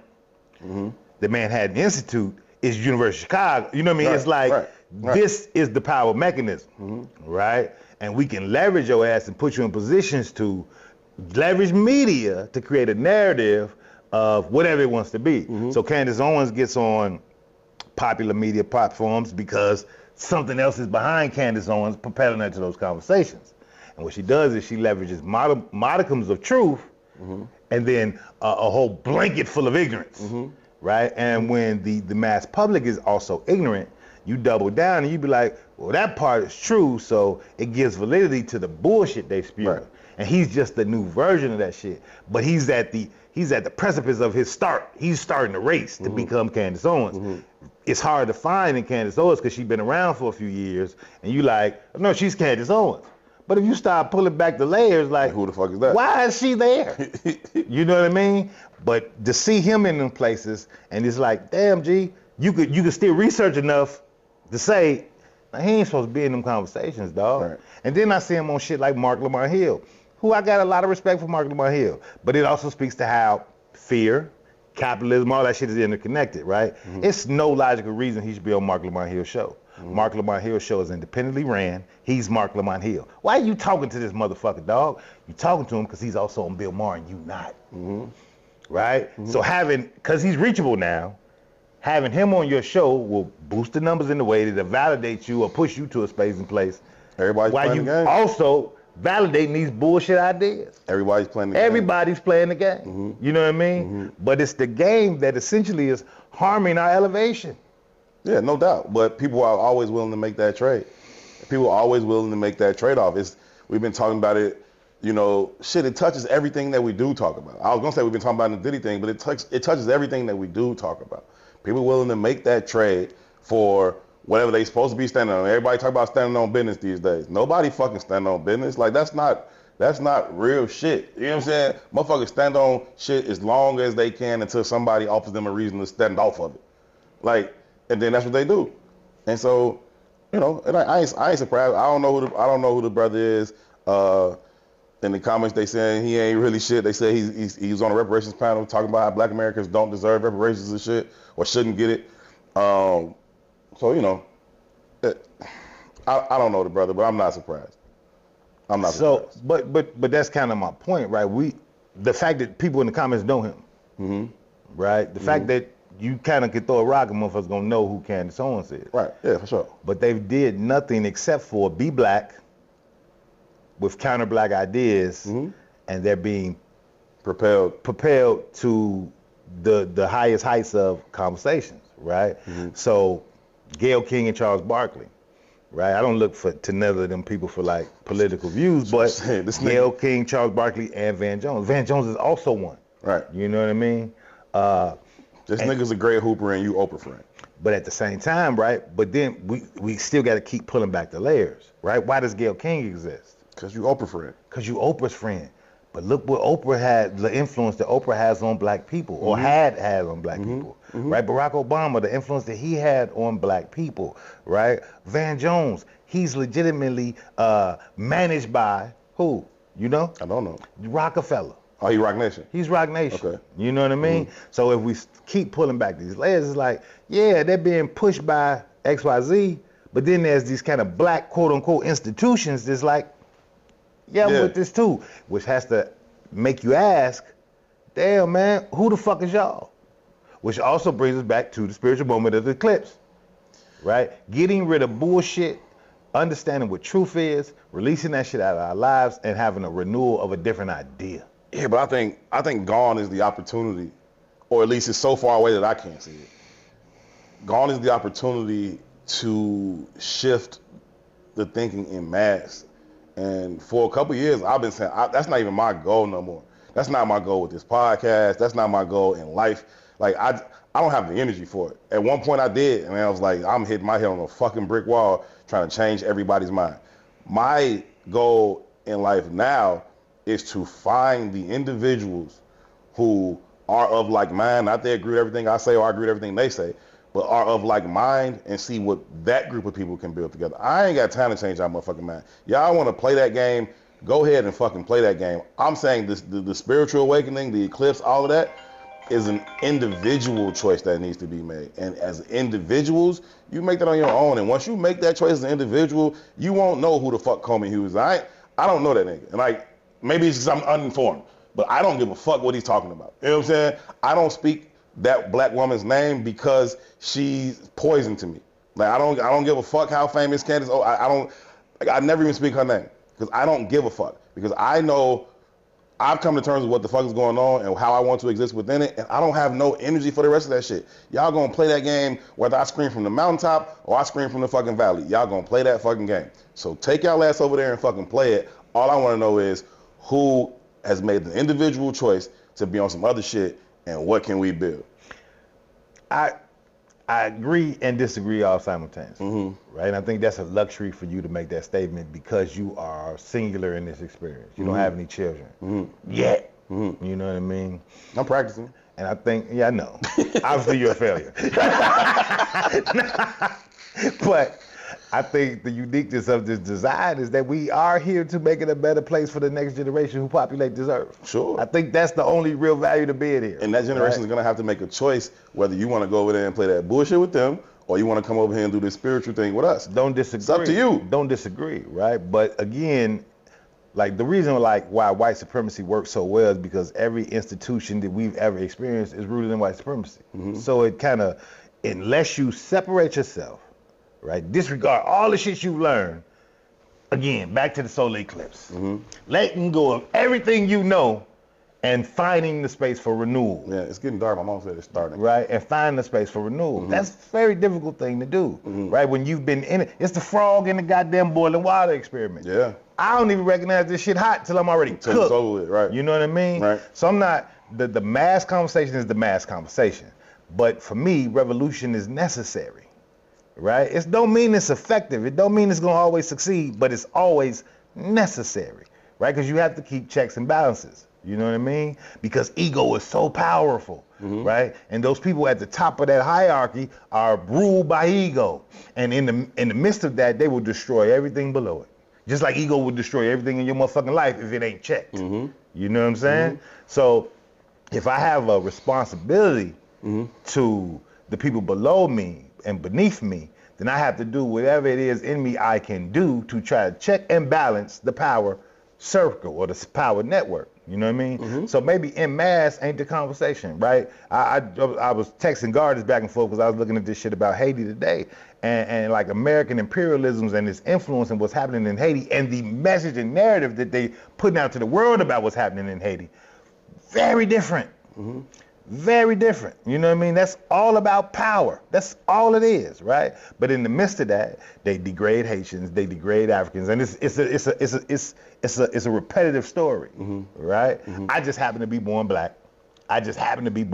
the Manhattan Institute is University of Chicago. You know what I mean? It's like, this is the power mechanism, right? And we can leverage your ass and put you in positions to leverage media to create a narrative of whatever it wants to be. So Candace Owens gets on popular media platforms because something else is behind Candace Owens propelling her to those conversations. And what she does is she leverages modicums of truth and then a whole blanket full of ignorance, right? And when the mass public is also ignorant, you double down and you be like, well, that part is true, so it gives validity to the bullshit they spew. Right. And he's just the new version of that shit. But he's at the precipice of his start. He's starting the race to become Candace Owens. It's hard to find in Candace Owens because she's been around for a few years, and you like, no, she's Candace Owens. But if you start pulling back the layers, like, who the fuck is that? Why is she there? You know what I mean? But to see him in them places, and it's like, damn, G, you could still research enough to say, he ain't supposed to be in them conversations, dog. Right. And then I see him on shit like Mark Lamar Hill, who I got a lot of respect for Mark Lamar Hill, but it also speaks to how fear, capitalism, all that shit is interconnected, right? It's no logical reason he should be on Mark Lamar Hill's show. Mark Lamar Hill's show is independently ran. He's Mark Lamar Hill. Why are you talking to this motherfucker, dog? You talking to him because he's also on Bill Maher and you not, right? So because he's reachable now, having him on your show will boost the numbers in the way that validate you or push you to a space and place. Everybody's playing the game. Also validating these bullshit ideas. Everybody's playing the game. Everybody's playing the game. You know what I mean? But it's the game that essentially is harming our elevation. Yeah, no doubt. But people are always willing to make that trade. People are always willing to make that trade-off. We've been talking about it, you know, shit, it touches everything that we do talk about. I was going to say we've been talking about the Diddy thing, but it touches everything that we do talk about. People willing to make that trade for whatever they supposed to be standing on. Everybody talk about standing on business these days. Nobody fucking standing on business. Like, that's not real shit. You know what I'm saying? Motherfuckers stand on shit as long as they can until somebody offers them a reason to stand off of it. Like, and then that's what they do. And so, you know, and I ain't surprised. I don't know who the brother is. In the comments, they saying he ain't really shit. They say he's on a reparations panel talking about how Black Americans don't deserve reparations and shit, or shouldn't get it. So, you know, I don't know the brother, but I'm not surprised. I'm not surprised. But that's kind of my point, right? The fact that people in the comments know him, right? The fact that you kind of could throw a rock and motherfuckers gonna know who Candace Owens is. Right, yeah, for sure. But they did nothing except for be black, with counter-black ideas, and they're being propelled to the highest heights of conversations, right? So Gayle King and Charles Barkley, right? I don't look to neither of them people for like political views, but Gayle King, Charles Barkley, and Van Jones. Van Jones is also one. Right. You know what I mean? This nigga's a great hooper and you Oprah friend. But at the same time, right? But then we still got to keep pulling back the layers, right? Why does Gayle King exist? Because you Oprah friend. Because you Oprah's friend. But look what Oprah had, the influence that Oprah has on black people, or had on black people, right? Barack Obama, the influence that he had on black people, right? Van Jones, he's legitimately managed by who? You know? I don't know. Rockefeller. Oh, he Rock Nation? He's Rock Nation. Okay. You know what I mean? So if we keep pulling back these layers, it's like, yeah, they're being pushed by XYZ, but then there's these kind of black, quote unquote, institutions that's like, yeah, I'm with this too, which has to make you ask, damn, man, who the fuck is y'all? Which also brings us back to the spiritual moment of the eclipse, right? Getting rid of bullshit, understanding what truth is, releasing that shit out of our lives, and having a renewal of a different idea. Yeah, but I think gone is the opportunity, or at least it's so far away that I can't see it. Gone is the opportunity to shift the thinking in mass. And for a couple of years, I've been saying, that's not even my goal no more. That's not my goal with this podcast. That's not my goal in life. Like, I don't have the energy for it. At one point I did, and I was like, I'm hitting my head on a fucking brick wall trying to change everybody's mind. My goal in life now is to find the individuals who are of like mind, not they agree with everything I say or I agree with everything they say, but are of like mind and see what that group of people can build together. I ain't got time to change our motherfucking mind. Y'all want to play that game, go ahead and fucking play that game. I'm saying this, the spiritual awakening, the eclipse, all of that is an individual choice that needs to be made. And as individuals, you make that on your own. And once you make that choice as an individual, you won't know who the fuck Coleman Hughes is. I don't know that nigga. And like, maybe it's because I'm uninformed, but I don't give a fuck what he's talking about. You know what I'm saying? I don't speak that black woman's name because she's poison to me. Like, I don't give a fuck how famous Candace. Oh, I never even speak her name because I don't give a fuck, because I know I've come to terms with what the fuck is going on and how I want to exist within it, and I don't have no energy for the rest of that shit. Y'all gonna play that game whether I scream from the mountaintop or I scream from the fucking valley. Y'all gonna play that fucking game. So take y'all ass over there and fucking play it. All I want to know is who has made the individual choice to be on some other shit, and what can we build? I agree and disagree all simultaneously, right? And I think that's a luxury for you to make that statement because you are singular in this experience. You don't have any children yet. You know what I mean? I'm practicing. And I think, yeah, I know. Obviously, you're a failure. But I think the uniqueness of this design is that we are here to make it a better place for the next generation who populate this earth. Sure. I think that's the only real value to being here. And that generation is going to have to make a choice whether you want to go over there and play that bullshit with them or you want to come over here and do this spiritual thing with us. Don't disagree. It's up to you. Don't disagree, right? But again, like the reason like why white supremacy works so well is because every institution that we've ever experienced is rooted in white supremacy. So it kind of, unless you separate yourself, right, disregard all the shit you learned, again, back to the solar eclipse, letting go of everything you know and finding the space for renewal. Yeah, it's getting dark. My mom said it's starting. Right, and find the space for renewal. That's a very difficult thing to do, right? When you've been in it. It's the frog in the goddamn boiling water experiment. Yeah. I don't even recognize this shit hot till I'm already cooked. It's over with, right. You know what I mean? Right. So I'm not, the mass conversation is the mass conversation. But for me, revolution is necessary, right? It don't mean it's effective. It don't mean it's gonna always succeed, but it's always necessary, right? Because you have to keep checks and balances. You know what I mean? Because ego is so powerful, right? And those people at the top of that hierarchy are ruled by ego. And in the midst of that, they will destroy everything below it. Just like ego would destroy everything in your motherfucking life if it ain't checked. You know what I'm saying? So if I have a responsibility to the people below me and beneath me, then I have to do whatever it is in me I can do to try to check and balance the power circle or the power network. You know what I mean? So maybe in mass ain't the conversation, right? I was texting Gardens back and forth because I was looking at this shit about Haiti today, and like American imperialisms and its influence and what's happening in Haiti and the message and narrative that they putting out to the world about what's happening in Haiti, very different. Very different. You know what I mean? That's all about power. That's all it is, right? But in the midst of that, they degrade Haitians, they degrade Africans, and it's a repetitive story, right? I just happen to be born black. I just happen to be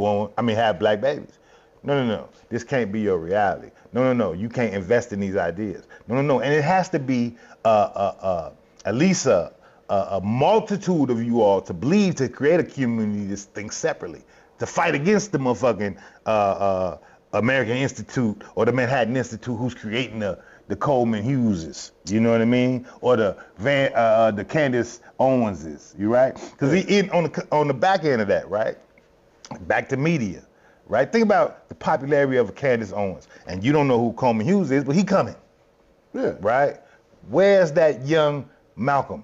have black babies. No. This can't be your reality. No. You can't invest in these ideas. No. And it has to be at least a multitude of you all to believe, to create a community that thinks separately, to fight against the motherfucking American Institute or the Manhattan Institute who's creating the Coleman Hugheses, you know what I mean? Or the Candace Owenses, you right? Because on the back end of that, right? Back to media, right? Think about the popularity of Candace Owens, and you don't know who Coleman Hughes is, but he coming, right? Where's that young Malcolm?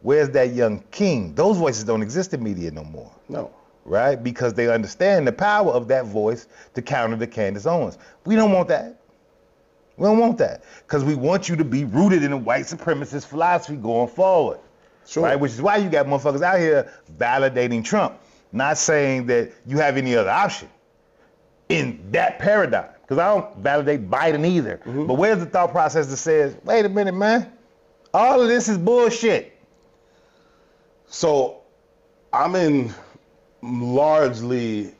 Where's that young King? Those voices don't exist in media no more. No. Right? Because they understand the power of that voice to counter the Candace Owens. We don't want that. We don't want that. Because we want you to be rooted in a white supremacist philosophy going forward. Sure. Right? Which is why you got motherfuckers out here validating Trump, not saying that you have any other option in that paradigm. Because I don't validate Biden either. But where's the thought process that says, wait a minute, man, all of this is bullshit? So I'm largely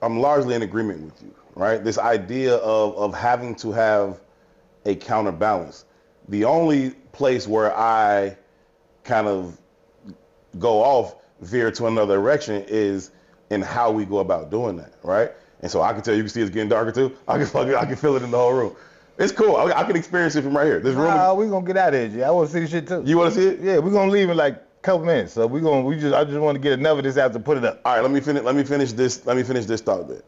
in agreement with you, right? This idea of having to have a counterbalance. The only place where I kind of veer to another direction is in how we go about doing that, right? And so I can tell you can see it's getting darker too. I can feel it in the whole room. It's cool. I can experience it from right here. This room. Nah, we gonna get out of here, G. I want to see the shit too. You want to see it? Yeah, we gonna leave in like a couple minutes. So I just want to get enough of this out to put it up. All right, let me finish this thought bit.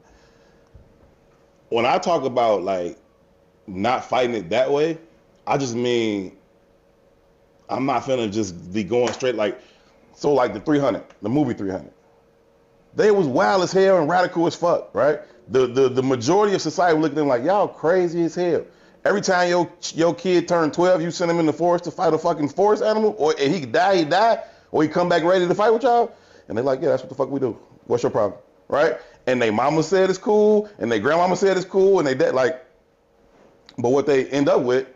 When I talk about like not fighting it that way, I just mean I'm not finna just be going straight like the 300, the movie 300. They was wild as hell and radical as fuck, right? The majority of society looked at them like y'all crazy as hell. Every time your kid turned 12, you send him in the forest to fight a fucking forest animal, and he die, or he come back ready to fight with y'all. And they're like, yeah, that's what the fuck we do. What's your problem, right? And they mama said it's cool, and they grandmama said it's cool, and they but what they end up with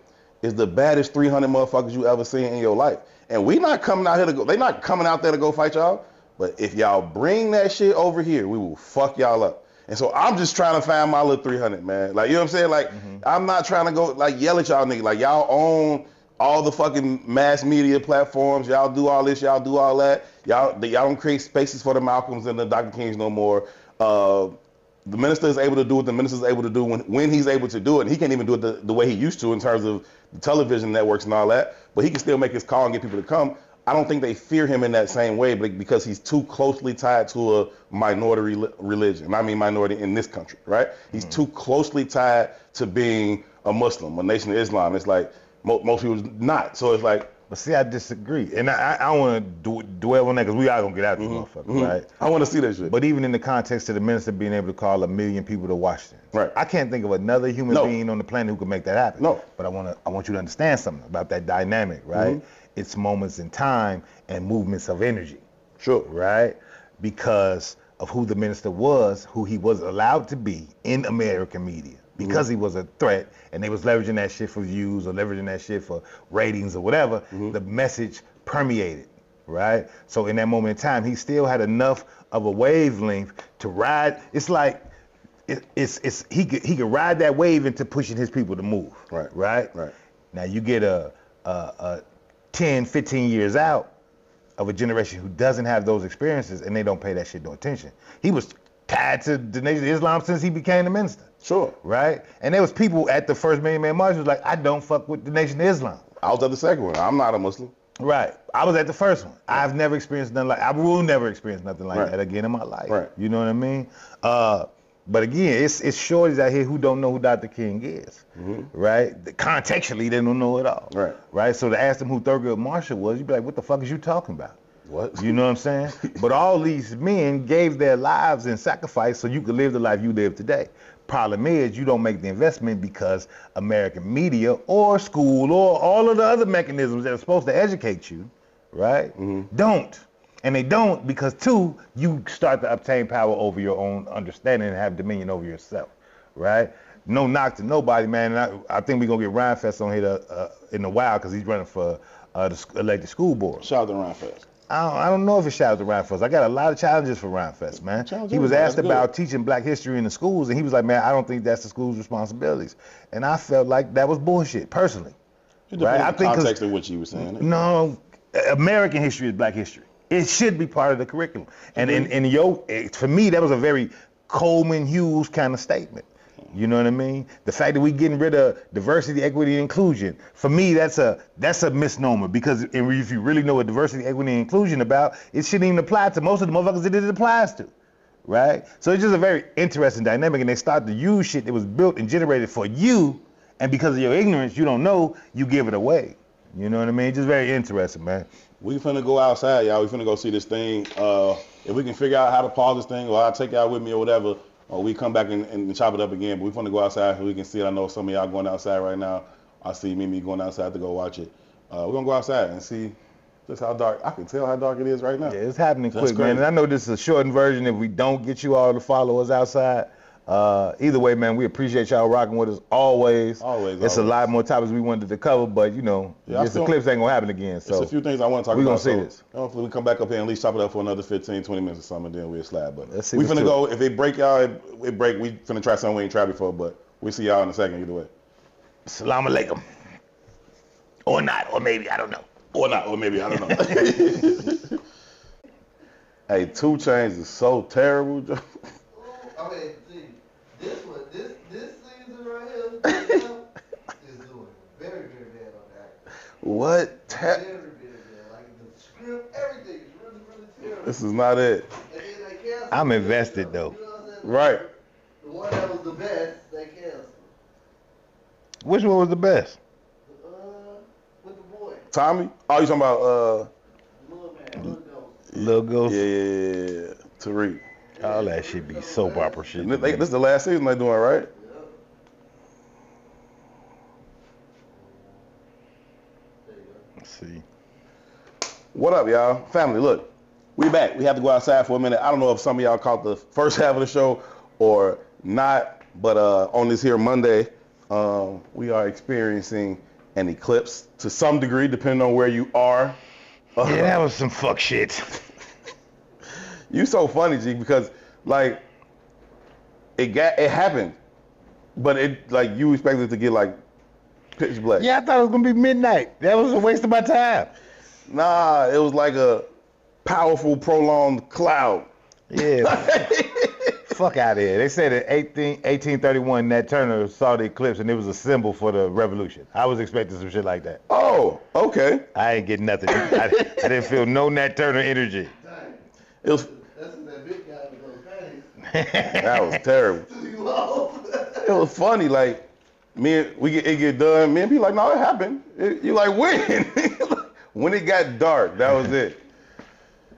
is the baddest 300 motherfuckers you ever seen in your life. And we not coming out here to go. They not coming out there to go fight y'all. But if y'all bring that shit over here, we will fuck y'all up. And so I'm just trying to find my little 300, man. Like, you know what I'm saying? Like, I'm not trying to go, like, yell at y'all niggas. Like, y'all own all the fucking mass media platforms. Y'all do all this. Y'all do all that. Y'all don't create spaces for the Malcolms and the Dr. Kings no more. The minister is able to do what the minister is able to do when he's able to do it. And he can't even do it the way he used to in terms of the television networks and all that. But he can still make his call and get people to come. I don't think they fear him in that same way, but because he's too closely tied to a minority religion. I mean minority in this country, right? He's too closely tied to being a Muslim, a nation of Islam. It's like most people not. So it's like. But see, I disagree. And I want to dwell on that because we are going to get out of this motherfucker, right? I want to see that shit. But even in the context of the minister being able to call 1 million people to Washington. Right. I can't think of another human being on the planet who can make that happen. No. But I want you to understand something about that dynamic, right? It's moments in time and movements of energy. Sure. Right? Because of who the minister was, who he was allowed to be in American media. Because he was a threat and they was leveraging that shit for views or leveraging that shit for ratings or whatever, the message permeated, right? So in that moment in time, he still had enough of a wavelength to ride. It's like, he could ride that wave into pushing his people to move, right? Now you get a 10, 15 years out of a generation who doesn't have those experiences and they don't pay that shit no attention. He was tied to the Nation of Islam since he became the minister. Sure. Right? And there was people at the first Million Man March who was like, I don't fuck with the Nation of Islam. I was at the second one. I'm not a Muslim. Right. I was at the first one. I've never experienced nothing I will never experience nothing like that again in my life. Right. You know what I mean? But again, it's shorties out here who don't know who Dr. King is. Right? Contextually, they don't know it all. Right? So to ask them who Thurgood Marshall was, you'd be like, what the fuck is you talking about? What? You know what I'm saying? But all these men gave their lives in sacrifice so you could live the life you live today. Problem is, you don't make the investment because American media or school or all of the other mechanisms that are supposed to educate you, right, don't. And they don't because, two, you start to obtain power over your own understanding and have dominion over yourself, right? No knock to nobody, man. And I think we're going to get Ryan Fest on here in a while because he's running for the elected school board. Shout out to Ryan Fest. I don't know if it's shout out to Ryan Fest. I got a lot of challenges for Ryan Fest, man. He was asked about teaching black history in the schools, and he was like, man, I don't think that's the school's responsibilities. And I felt like that was bullshit, personally. Right? I think context of what you were saying. No, American history is black history. It should be part of the curriculum. And for me, that was a very Coleman Hughes kind of statement. You know what I mean? The fact that we getting rid of diversity, equity, and inclusion, for me, that's a misnomer because if you really know what diversity, equity, and inclusion about, it shouldn't even apply to most of the motherfuckers that it applies to, right? So it's just a very interesting dynamic, and they start to use shit that was built and generated for you, and because of your ignorance, you don't know, you give it away. You know what I mean? Just very interesting, man. We finna go outside, y'all. We finna go see this thing. If we can figure out how to pause this thing, or I'll take y'all with me or whatever, or we come back and chop it up again, but we want to go outside so we can see it. I know some of y'all going outside right now. I see Mimi going outside to go watch it. We're going to go outside and see just how dark. I can tell how dark it is right now. Yeah, it's happening quick, man. And I know this is a shortened version if we don't get you all to follow us outside. Either way, man, we appreciate y'all rocking with us always. It's a lot more topics we wanted to cover, but you know, the clips ain't gonna happen again. So it's a few things I want to talk about. We're gonna see this. Hopefully we come back up here and at least chop it up for another 15, 20 minutes or something, and then we'll slide. But we finna go. If it break, y'all, it break. We finna try something we ain't tried before, but we'll see y'all in a second either way. Assalamu alaikum. Or not, or maybe, I don't know. Or not, or maybe, I don't know. Hey, 2 Chainz is so terrible. I mean, What? Very, very bad. Like the script, everything is really, really terrible. This is not it. And then they canceled. I'm invested though. You know what I'm saying? Right. The one that was the best, they canceled. Which one was the best? With the boy, Tommy? Oh, you talking about little man, little ghost. Lil Ghost. yeah, Tariq. All that shit be soap opera shit. to This me. is the last season they doing, right? Yeah. There you go. Let's see. What up, y'all? Family, look, we back. We have to go outside for a minute. I don't know if some of y'all caught the first half of the show or not, but on this here Monday, we are experiencing an eclipse to some degree, depending on where you are. Yeah, that was some fuck shit. You so funny, G, because like it happened, but it like you expected it to get like pitch black. Yeah, I thought it was gonna be midnight. That was a waste of my time. Nah, it was like a powerful, prolonged cloud. Yeah. Fuck out of here. They said in 1831 Nat Turner saw the eclipse and it was a symbol for the revolution. I was expecting some shit like that. Oh, okay. I ain't getting nothing. I didn't feel no Nat Turner energy. Dang. It was That's that big guy with those panties. that was terrible. You lost. It was funny, like it get done. Me and people like, no, it happened. You like when? When it got dark, that was it.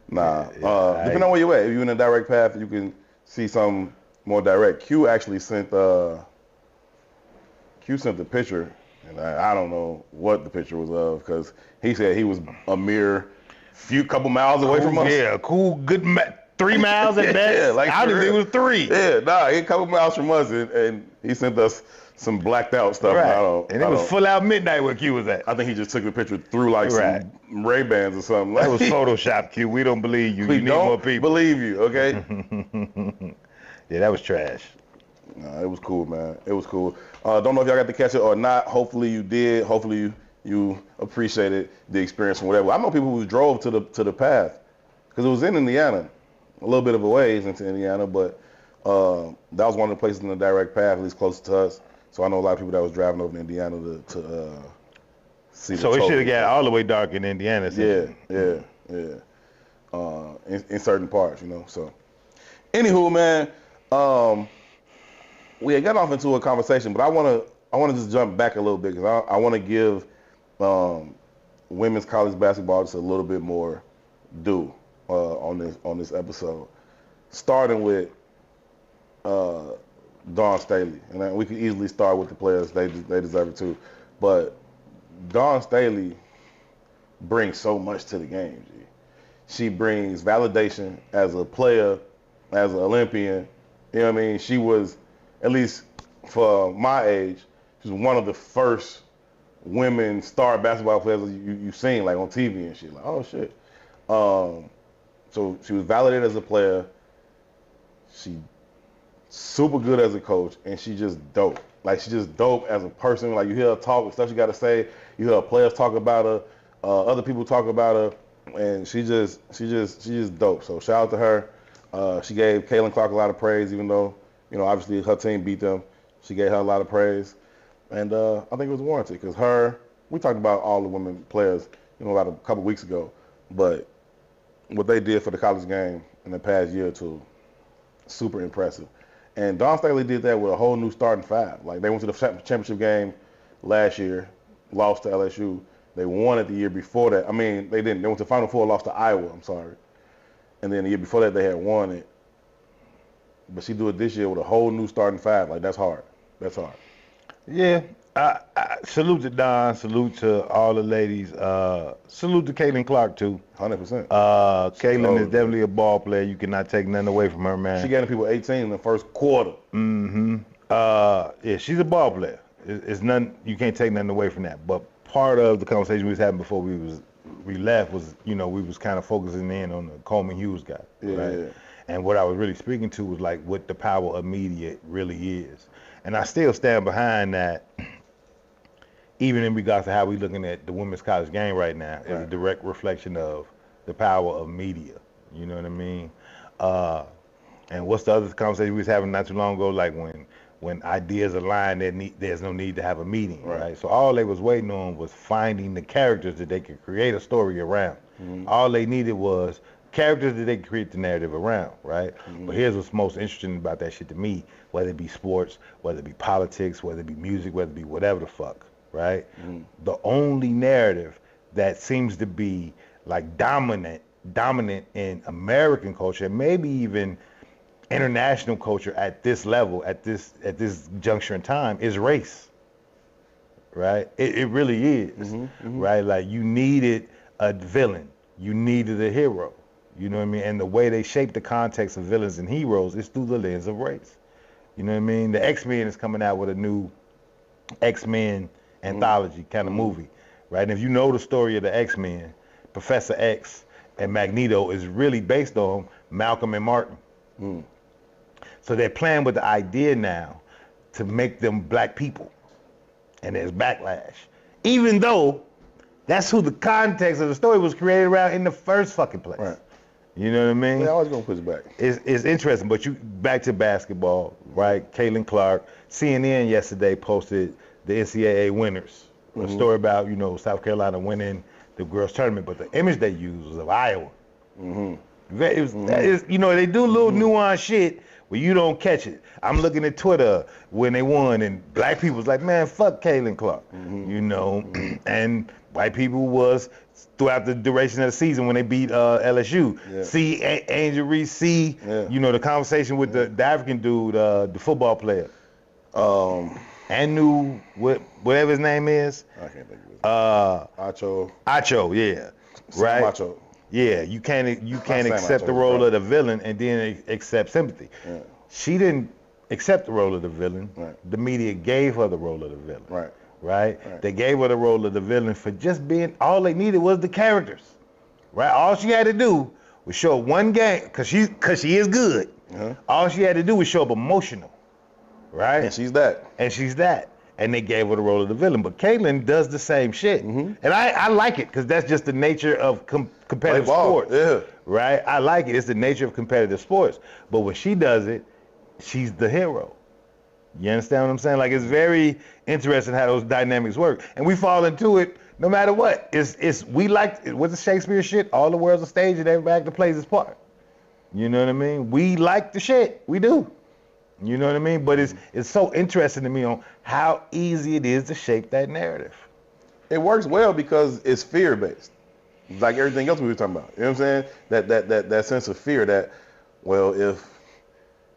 Nah. Depending on where you at, if you're in a direct path, you can see something more direct. Q actually sent the picture, and I don't know what the picture was of, because he said he was a mere couple miles away from us. Yeah, cool, good 3 miles at best. Yeah, like obviously it for real. was 3. Yeah, nah, he a couple miles from us, and he sent us some blacked out stuff. Right. And it was full out midnight where Q was at. I think he just took the picture through like Right. some Ray-Bans or something. That was Photoshop, Q. We don't believe you. We You need don't more people. believe you, okay? Yeah, that was trash. Nah, it was cool, man. It was cool. Don't know if y'all got to catch it or not. Hopefully you did. Hopefully you appreciated the experience or whatever. I know people who drove to the path because it was in Indiana, a little bit of a ways into Indiana, but that was one of the places in the direct path, at least close to us. So I know a lot of people that was driving over to Indiana to see. So the it should have trophy. got all the way dark in Indiana. Yeah. In certain parts, you know. So, anywho, man, we had got off into a conversation, but I wanna just jump back a little bit because I want to give women's college basketball just a little bit more due on this episode, starting with Dawn Staley, and then we could easily start with the players. They deserve it too, but Dawn Staley brings so much to the game. G. She brings validation as a player, as an Olympian. You know what I mean? She was, at least for my age, she was one of the first women star basketball players you've seen like on TV and shit. Like, oh shit. So she was validated as a player. She super good as a coach, and she just dope. Like, she just dope as a person. Like, you hear her talk, the stuff she got to say. You hear her players talk about her, other people talk about her, and she just dope. So shout out to her. She gave Caitlin Clark a lot of praise, even though, you know, obviously her team beat them. She gave her a lot of praise, and I think it was warranted because we talked about all the women players, you know, about a couple weeks ago, but what they did for the college game in the past year or two, super impressive. And Dawn Staley did that with a whole new starting five. Like, they went to the championship game last year, lost to LSU. They won it the year before that. I mean, they didn't. They went to Final Four, lost to Iowa, I'm sorry. And then the year before that, they had won it. But she do it this year with a whole new starting five. Like, that's hard. That's hard. Yeah. I salute to Don, salute to all the ladies, salute to Caitlin Clark too. 100%. Caitlin is definitely a ball player. You cannot take nothing away from her, man. She getting people 18 in the first quarter. Yeah, she's a ball player. It's nothing, you can't take nothing away from that. But part of the conversation we was having before we left was, you know, we was kind of focusing in on the Coleman Hughes guy, right? Yeah. And what I was really speaking to was like what the power of media really is. And I still stand behind that. Even in regards to how we looking at the women's college game right now, is a direct reflection of the power of media. You know what I mean? And what's the other conversation we was having not too long ago? Like when when ideas align, there's no need to have a meeting, right? So all they was waiting on was finding the characters that they could create a story around. All they needed was characters that they could create the narrative around, right? But here's what's most interesting about that shit to me, whether it be sports, whether it be politics, whether it be music, whether it be whatever the fuck, right? The only narrative that seems to be like dominant in American culture, maybe even international culture at this level, at this juncture in time, is race, right? It really is, right? Like you needed a villain, you needed a hero, you know what I mean? And the way they shape the context of villains and heroes is through the lens of race. You know what I mean? The X-Men is coming out with a new X-Men anthology kind of movie, right? And if you know the story of the X-Men, Professor X and Magneto is really based on Malcolm and Martin. So they're playing with the idea now to make them black people. And there's backlash. Even though that's who the context of the story was created around in the first fucking place. Right. You know what I mean? They always gonna push back. It's interesting, but you back to basketball, right? Caitlin Clark. CNN yesterday posted the NCAA winners. A story about, you know, South Carolina winning the girls tournament, but the image they used was of Iowa. You know, they do little nuanced shit where you don't catch it. I'm looking at Twitter when they won, and black people was like, man, fuck Caitlin Clark, you know, and white people was throughout the duration of the season when they beat LSU. See Angel Reese, see, you know, the conversation with the African dude, the football player. Anu, whatever his name is. I can't think of it. Acho, yeah. Right? Acho. Yeah, you can't accept the role of the villain and then accept sympathy. She didn't accept the role of the villain. The media gave her the role of the villain. Right? They gave her the role of the villain for just being, all they needed was the characters. Right? All she had to do was show up one game, cause she is good. All she had to do was show up emotional. Right? And she's that. And they gave her the role of the villain. But Caitlin does the same shit. And I like it, because that's just the nature of competitive sports. Right? I like it. It's the nature of competitive sports. But when she does it, she's the hero. You understand what I'm saying? Like, it's very interesting how those dynamics work. And we fall into it no matter what. We like, what's the Shakespeare shit? All the world's a stage and every actor plays his part. You know what I mean? We like the shit. We do. You know what I mean? But it's so interesting to me on how easy it is to shape that narrative. It works well because it's fear-based. Like everything else we were talking about. You know what I'm saying? That sense of fear that, well,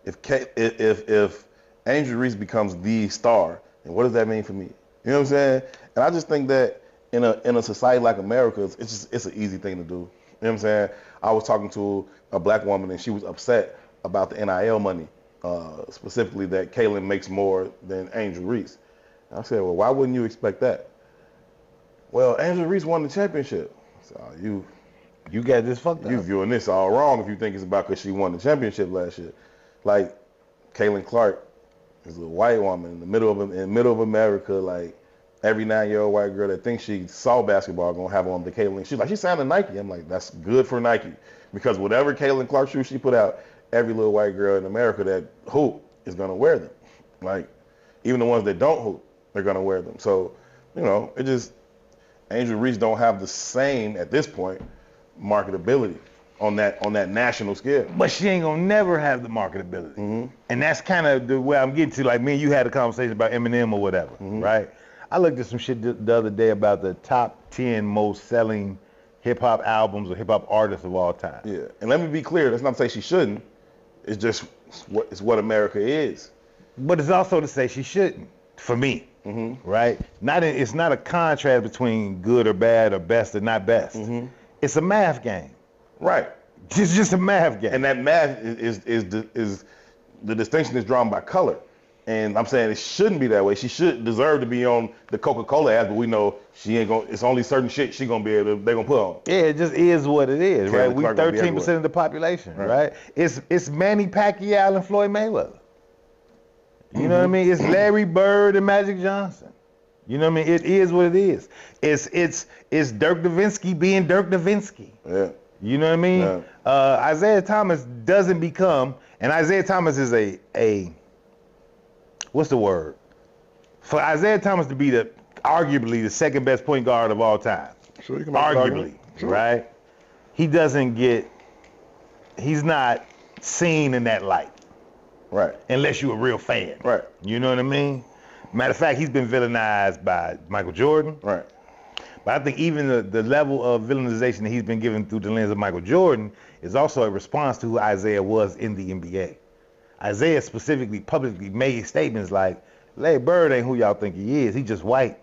if Angel Reese becomes the star, and what does that mean for me? You know what I'm saying? And I just think that in a society like America, it's an easy thing to do. You know what I'm saying? I was talking to a black woman and she was upset about the NIL money. Specifically that Caitlin makes more than Angel Reese. And I said, well, why wouldn't you expect that? Well, Angel Reese won the championship. So you got this fucked up. You viewing this all wrong if you think it's about because she won the championship last year. Like, Caitlin Clark is a white woman in the middle of America, like every 9-year-old white girl that thinks she saw basketball gonna have on the Caitlin. She's like, she signed to Nike. I'm like, that's good for Nike. Because whatever Caitlin Clark shoes she put out, every little white girl in America that hoop is going to wear them. Like, even the ones that don't hoop, they're going to wear them. So, you know, Angel Reese don't have the same, at this point, marketability on that national scale. But she ain't going to never have the marketability. And that's kind of the way I'm getting to. Like, me and you had a conversation about Eminem or whatever, right? I looked at some shit the other day about the top 10 most selling hip-hop albums or hip-hop artists of all time. Yeah, and let me be clear. That's not to say she shouldn't. It's just what America is. But it's also to say she shouldn't, for me, right? It's not a contrast between good or bad or best or not best. It's a math game. Right. It's just a math game. And that math is the distinction is drawn by color. And I'm saying it shouldn't be that way. She should deserve to be on the Coca-Cola ads, but we know she ain't gonna. It's only certain shit she gonna be able to. They gonna put on. Yeah, it just is what it is, right? We 13% of the population, right? It's Manny Pacquiao and Floyd Mayweather. You know what I mean? It's Larry Bird and Magic Johnson. You know what I mean? It is what it is. It's Dirk Nowitzki being Dirk Nowitzki. Yeah. You know what I mean? Yeah. Isaiah Thomas doesn't become, and Isaiah Thomas is a what's the word? For Isaiah Thomas to be arguably the second best point guard of all time. Sure, you can make that Arguably, argument. Sure. right? He's not seen in that light. Right. Unless you're a real fan. Right. You know what I mean? Matter of fact, he's been villainized by Michael Jordan. Right. But I think even the level of villainization that he's been given through the lens of Michael Jordan is also a response to who Isaiah was in the NBA. Isaiah specifically publicly made statements like, Larry Bird ain't who y'all think he is. He just white.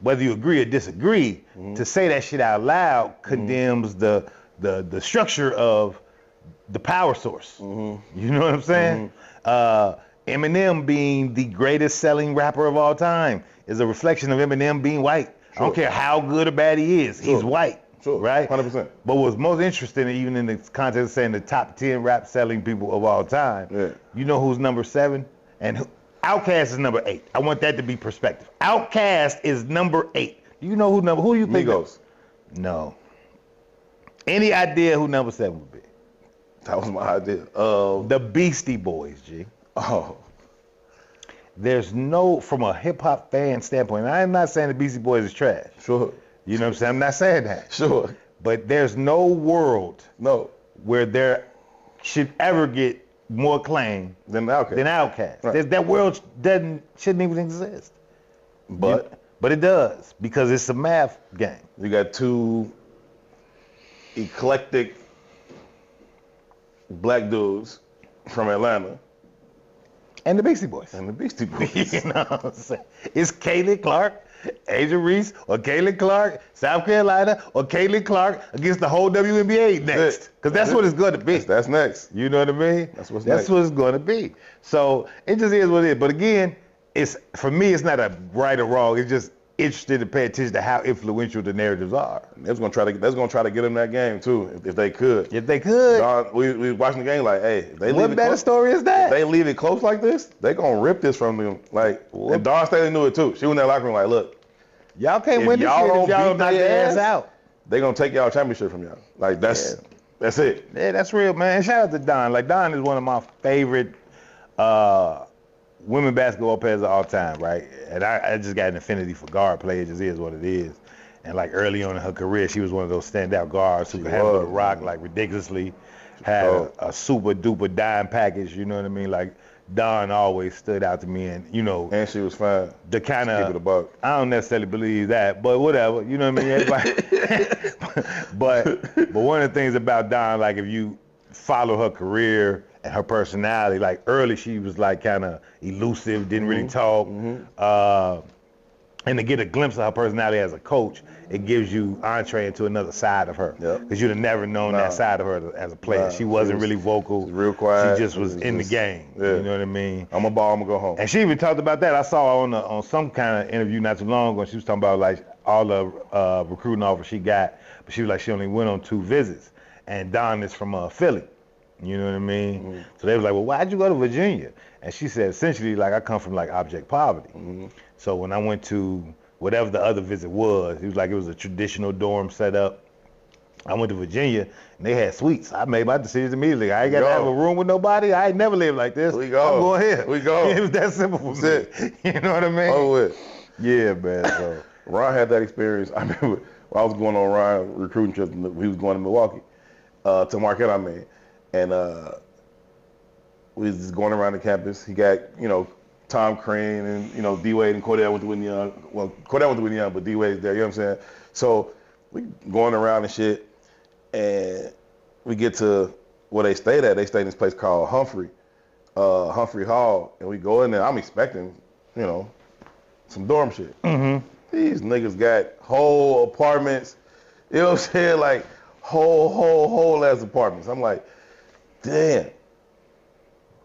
Whether you agree or disagree, to say that shit out loud condemns the structure of the power source. You know what I'm saying? Eminem being the greatest selling rapper of all time is a reflection of Eminem being white. I don't care how good or bad he is. He's white. Sure. Right? 100%. But what's most interesting, even in the context of saying the top 10 rap selling people of all time, you know who's number 7? And Outkast is number 8. I want that to be perspective. Outkast is number 8. You know who do you think? Migos. No. Any idea who number 7 would be? That was my idea. The Beastie Boys, G. Oh. There's no, from a hip hop fan standpoint, and I'm not saying the Beastie Boys is trash. Sure. You know what I'm saying? I'm not saying that. Sure. But there's no world where there should ever get more acclaim than Outkast. Right. That world shouldn't even exist. But it does, because it's a math game. You got two eclectic black dudes from Atlanta. And the Beastie Boys. You know what I'm saying? It's Kaylee Clark, Asia Reese, or Kaylee Clark, South Carolina, or Kaylee Clark against the whole WNBA next. Because that's what it's going to be. That's next. You know what I mean? That's what it's going to be. So it just is what it is. But again, for me, it's not a right or wrong. It's just interested to pay attention to how influential the narratives are. They're gonna try to get them that game too, if they could. If they could. We watching the game like, hey, if they leave what better story is that? If they leave it close like this, they gonna rip this from them. Like, and Dawn Staley knew it too. She was in that locker room like, look, y'all can't win this shit if y'all don't knock their ass out. They gonna take y'all championship from y'all. Like that's it. Yeah, that's real, man. And shout out to Dawn. Like, Dawn is one of my favorite women basketball players of all time, right? And I just got an affinity for guard play. It just is what it is. And like early on in her career, she was one of those standout guards who could handle the rock like ridiculously, had a super duper dime package, you know what I mean? Like, Dawn always stood out to me, and you know. And she was fine. The kind of, keep it a buck. I don't necessarily believe that, but whatever, you know what I mean? Everybody. but one of the things about Dawn, like if you follow her career and her personality, like early she was like kind of elusive, didn't really talk. And to get a glimpse of her personality as a coach, it gives you entree into another side of her. Because you'd have never known that side of her as a player. She wasn't really vocal. Real quiet. She just was in the game. You know what I mean? I'm a ball, I'm gonna go home. And she even talked about that. I saw her on some kind of interview not too long ago. She was talking about like all the recruiting offers she got, but she was like she only went on 2 visits. And Dawn is from Philly. You know what I mean? So they was like, well, why'd you go to Virginia? And she said, essentially, like, I come from like abject poverty. So when I went to whatever the other visit was, it was like it was a traditional dorm setup. I went to Virginia and they had suites. I made my decisions immediately. I ain't got to have a room with nobody. I ain't never lived like this. We go. I'm going here. We go. It was that simple for me. You know what I mean? Oh, it. Yeah, man. So Ron had that experience. I remember when I was going on Ron recruiting trip. He was going to Milwaukee, to Marquette, I mean. And we was just going around the campus. He got, you know, Tom Crane and, you know, D-Wade and Cordell went to Whitney Young. Well, Cordell went to Whitney Young, but D-Wade's there, you know what I'm saying? So we going around and shit, and we get to where they stayed at. They stayed in this place called Humphrey Hall, and we go in there. I'm expecting, you know, some dorm shit. These niggas got whole apartments, you know what I'm saying? Like, whole ass apartments. I'm like, damn.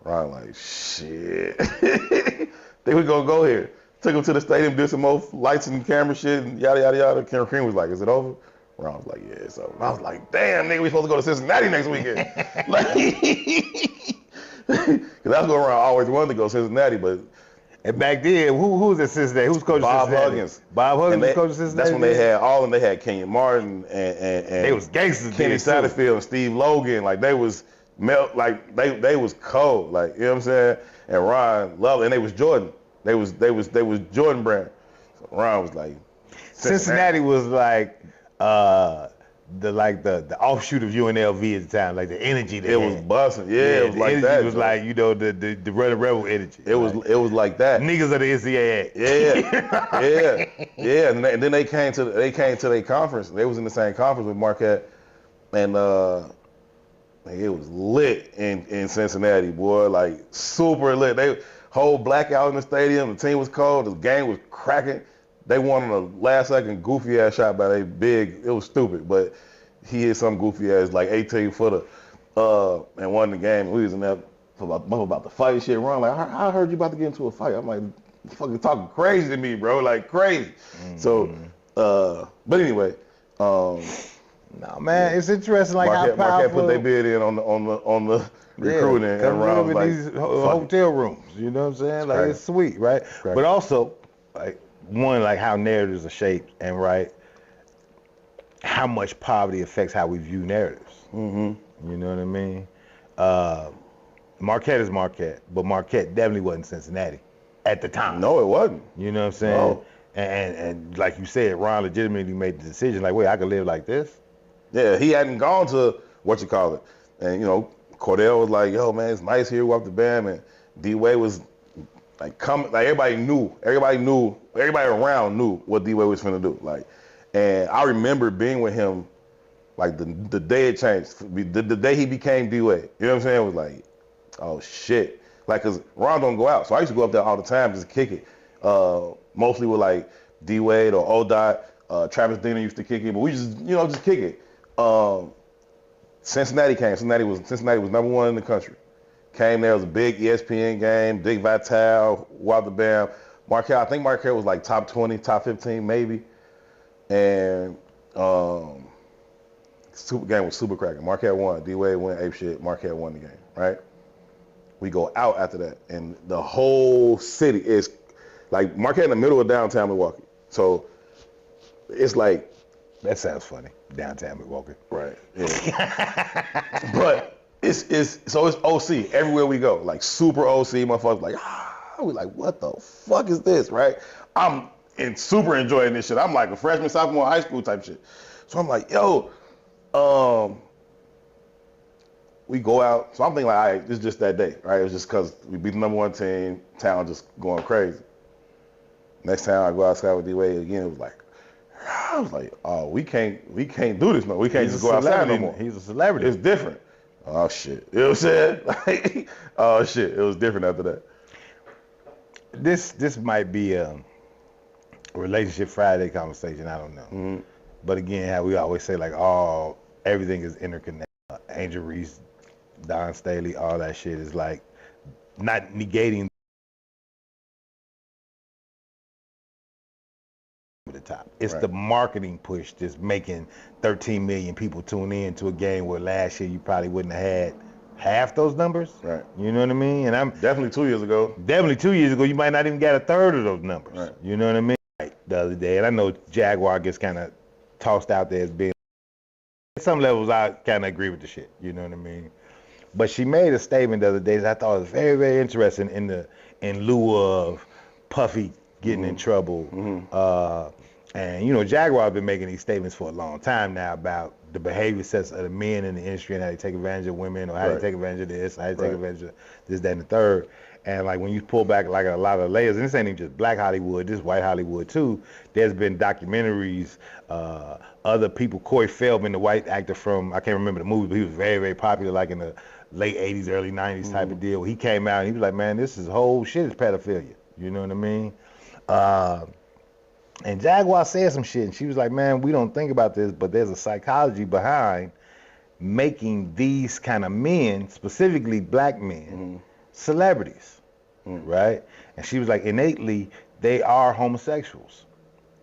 Ron like, shit. Think we gonna go here. Took him to the stadium, did some more lights and camera shit, and yada, yada, yada. Cameron Cream was like, is it over? Ron was like, yeah, it's over. I was like, damn, nigga, we supposed to go to Cincinnati next weekend. Because I was going around, I always wanted to go to Cincinnati, but. And back then, who was at Cincinnati? Who's coaching Bob Cincinnati? Huggins. Bob Huggins was coaching Cincinnati? That's when they had all of them. They had Kenyon Martin and they was gangsters. Kenny Satterfield and Steve Logan. Like, they was melt like they was cold, like you know what I'm saying. And Ron loved it, and they was Jordan. They was Jordan brand. So Ron was like, Cincinnati was like the offshoot of UNLV at the time, like the energy that it was busting. Yeah, it was the like energy that. was Joe. like the Red Rebel energy. It was like that. Niggas of the NCAA. Yeah. And then they came to their conference. They was in the same conference with Marquette, and it was lit in Cincinnati, boy. Like super lit. They whole blackout in the stadium. The team was cold. The game was cracking. They won on a last second goofy ass shot by a big. It was stupid, but he hit some goofy ass like 18-footer and won the game. We was in there about to fight shit. Ron like, I heard you about to get into a fight. I'm like, you fucking talking crazy to me, bro, like crazy. Mm-hmm. So, but anyway. No man, it's interesting like how powerful. Marquette put their bid in on the recruiting and Ron was like, these hotel rooms. You know what I'm saying? Like crazy. It's sweet, right? But also, like one, like how narratives are shaped, and right, how much poverty affects how we view narratives. Mm-hmm. You know what I mean? Marquette is Marquette, but Marquette definitely wasn't Cincinnati at the time. No, it wasn't. You know what I'm saying? No. And like you said, Ron legitimately made the decision, like, wait, I could live like this? Yeah, he hadn't gone to what you call it. And, you know, Cordell was like, yo, man, it's nice here, walk the bam. And D-Wade was like coming, like everybody around knew what D-Wade was finna do. Like, and I remember being with him like the day it changed, the day he became D-Wade. You know what I'm saying? It was like, oh shit. Like, cause Ron don't go out. So I used to go up there all the time just to kick it. Mostly with like D-Wade or O-Dot. Travis Diener used to kick it, but we just kick it. Cincinnati came. Cincinnati was number one in the country. Came there, it was a big ESPN game, Dick Vitale, Walter Bam. Marquette, I think Marquette was like top 20, top 15 maybe. And game was super cracking. Marquette won. D-Wade went ape shit. Marquette won the game, right? We go out after that, and the whole city is like Marquette in the middle of downtown Milwaukee. So it's like, that sounds funny. Downtown Milwaukee. Right. Yeah. But it's OC everywhere we go. Like super OC, motherfuckers like, we like, what the fuck is this, right? I'm super enjoying this shit. I'm like a freshman, sophomore, high school type shit. So I'm like, yo, we go out. So I'm thinking like, all right, it's just that day, right? It's just because we beat the number one team, town just going crazy. Next time I go outside with D-Wade again, it was like, I was like, oh, we can't do this no. We can't just go outside no more. He's a celebrity. It's different. Oh shit. You know what I'm saying? Like, oh shit. It was different after that. This might be a relationship Friday conversation. I don't know. Mm-hmm. But again, how we always say like, everything is interconnected. Angel Reese, Don Staley, all that shit is like not negating the top. It's right. The marketing push that's making 13 million people tune in to a game where last year you probably wouldn't have had half those numbers. Right. You know what I mean? And I'm definitely 2 years ago. Definitely 2 years ago, you might not even get a third of those numbers. Right. You know what I mean? Like the other day, and I know Jaguar gets kind of tossed out there as being. At some levels, I kind of agree with the shit. You know what I mean? But she made a statement the other day that I thought was very, very interesting in lieu of Puffy getting in trouble. Mm-hmm. And, you know, Jaguar have been making these statements for a long time now about the behavior sets of the men in the industry and how they take advantage of women or how they take advantage of this, how they take advantage of this, that, and the third. And, like, when you pull back, like, a lot of layers, and this ain't even just black Hollywood, this is white Hollywood, too. There's been documentaries, other people, Corey Feldman, the white actor from, I can't remember the movie, but he was very, very popular, like, in the late 80s, early 90s type of deal. He came out and he was like, man, this is whole shit is pedophilia. You know what I mean? And Jaguar said some shit, and she was like, man, we don't think about this, but there's a psychology behind making these kind of men, specifically black men, celebrities, right? And she was like, innately, they are homosexuals,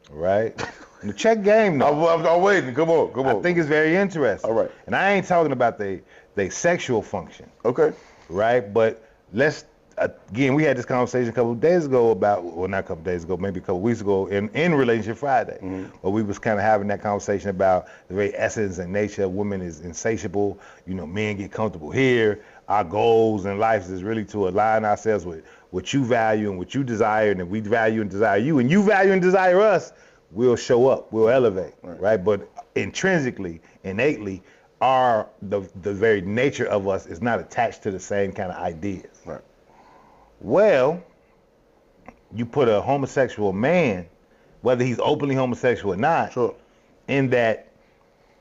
right? And the check game, though. I'm waiting. Come on. I think it's very interesting. All right. And I ain't talking about they sexual function. Okay. Right? But let's again, we had this conversation a couple of days ago about, well, not a couple of days ago, maybe a couple of weeks ago in Relationship Friday, where we was kind of having that conversation about the very essence and nature of women is insatiable. You know, men get comfortable here. Our goals in life is really to align ourselves with what you value and what you desire, and if we value and desire you, and you value and desire us, we'll show up, we'll elevate, right? But intrinsically, innately, the very nature of us is not attached to the same kind of ideas. Right. Well, you put a homosexual man, whether he's openly homosexual or not, Sure. in that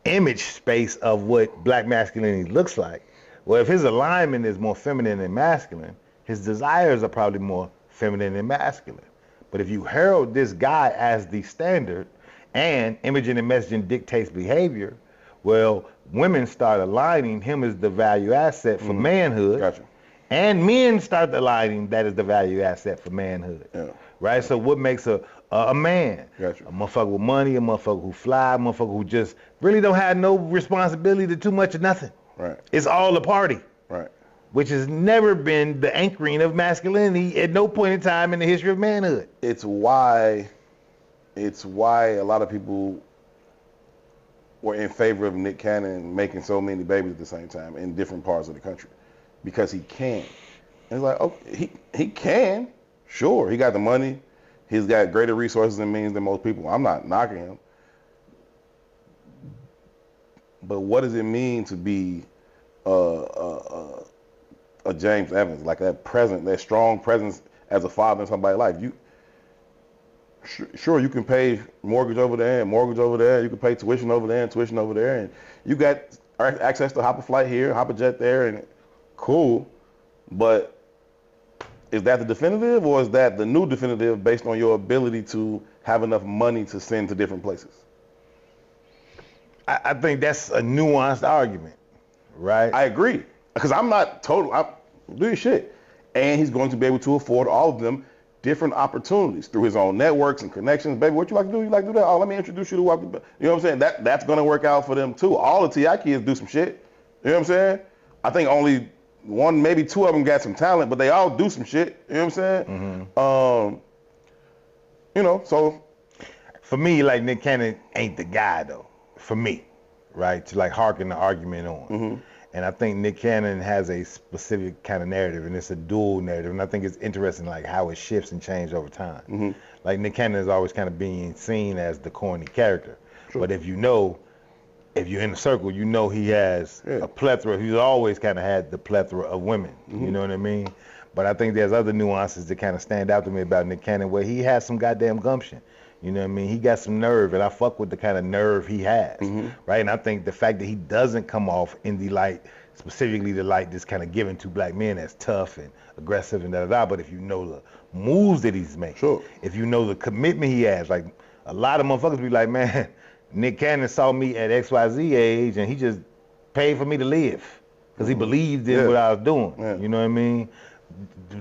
image space of what black masculinity looks like. Well, if his alignment is more feminine than masculine, his desires are probably more feminine than masculine. But if you herald this guy as the standard and imaging and messaging dictates behavior, well, women start aligning him as the value asset for manhood. Gotcha. And men start aligning that as the value asset for manhood. Yeah. Right? So what makes a man? Gotcha. A motherfucker with money, a motherfucker who fly, a motherfucker who just really don't have no responsibility to too much of nothing. Right. It's all a party. Right. Which has never been the anchoring of masculinity at no point in time in the history of manhood. It's why a lot of people were in favor of Nick Cannon making so many babies at the same time in different parts of the country, because he can. And it's like, oh, he can. Sure, he got the money. He's got greater resources and means than most people. I'm not knocking him. But what does it mean to be a James Evans, like that strong presence as a father in somebody's life? Sure, you can pay mortgage over there and mortgage over there. You can pay tuition over there and tuition over there, and you got access to hop a flight here, hop a jet there, and cool. But is that the definitive, or is that the new definitive based on your ability to have enough money to send to different places? I think that's a nuanced argument, right? I agree, because I'm do your shit, and he's going to be able to afford all of them different opportunities through his own networks and connections. Baby, what you like to do? You like to do that? Oh, let me introduce you to what, you know what I'm saying? That's going to work out for them too. All the T.I. kids do some shit. You know what I'm saying? I think only one, maybe two of them got some talent, but they all do some shit. You know what I'm saying? You know, so. For me, like, Nick Cannon ain't the guy though, for me, right? To like hearken the argument on. And I think Nick Cannon has a specific kind of narrative, and it's a dual narrative. And I think it's interesting, like, how it shifts and changes over time. Like, Nick Cannon is always kind of being seen as the corny character. Sure. But if you're in the circle, you know he has a plethora. He's always kind of had the plethora of women. You know what I mean? But I think there's other nuances that kind of stand out to me about Nick Cannon, where he has some goddamn gumption. You know what I mean? He got some nerve, and I fuck with the kind of nerve he has, right? And I think the fact that he doesn't come off in the light, specifically the light that's kind of given to black men as tough and aggressive and da-da-da, but if you know the moves that he's making, if you know the commitment he has, like, a lot of motherfuckers be like, man, Nick Cannon saw me at XYZ age, and he just paid for me to live, because he believed in what I was doing, you know what I mean?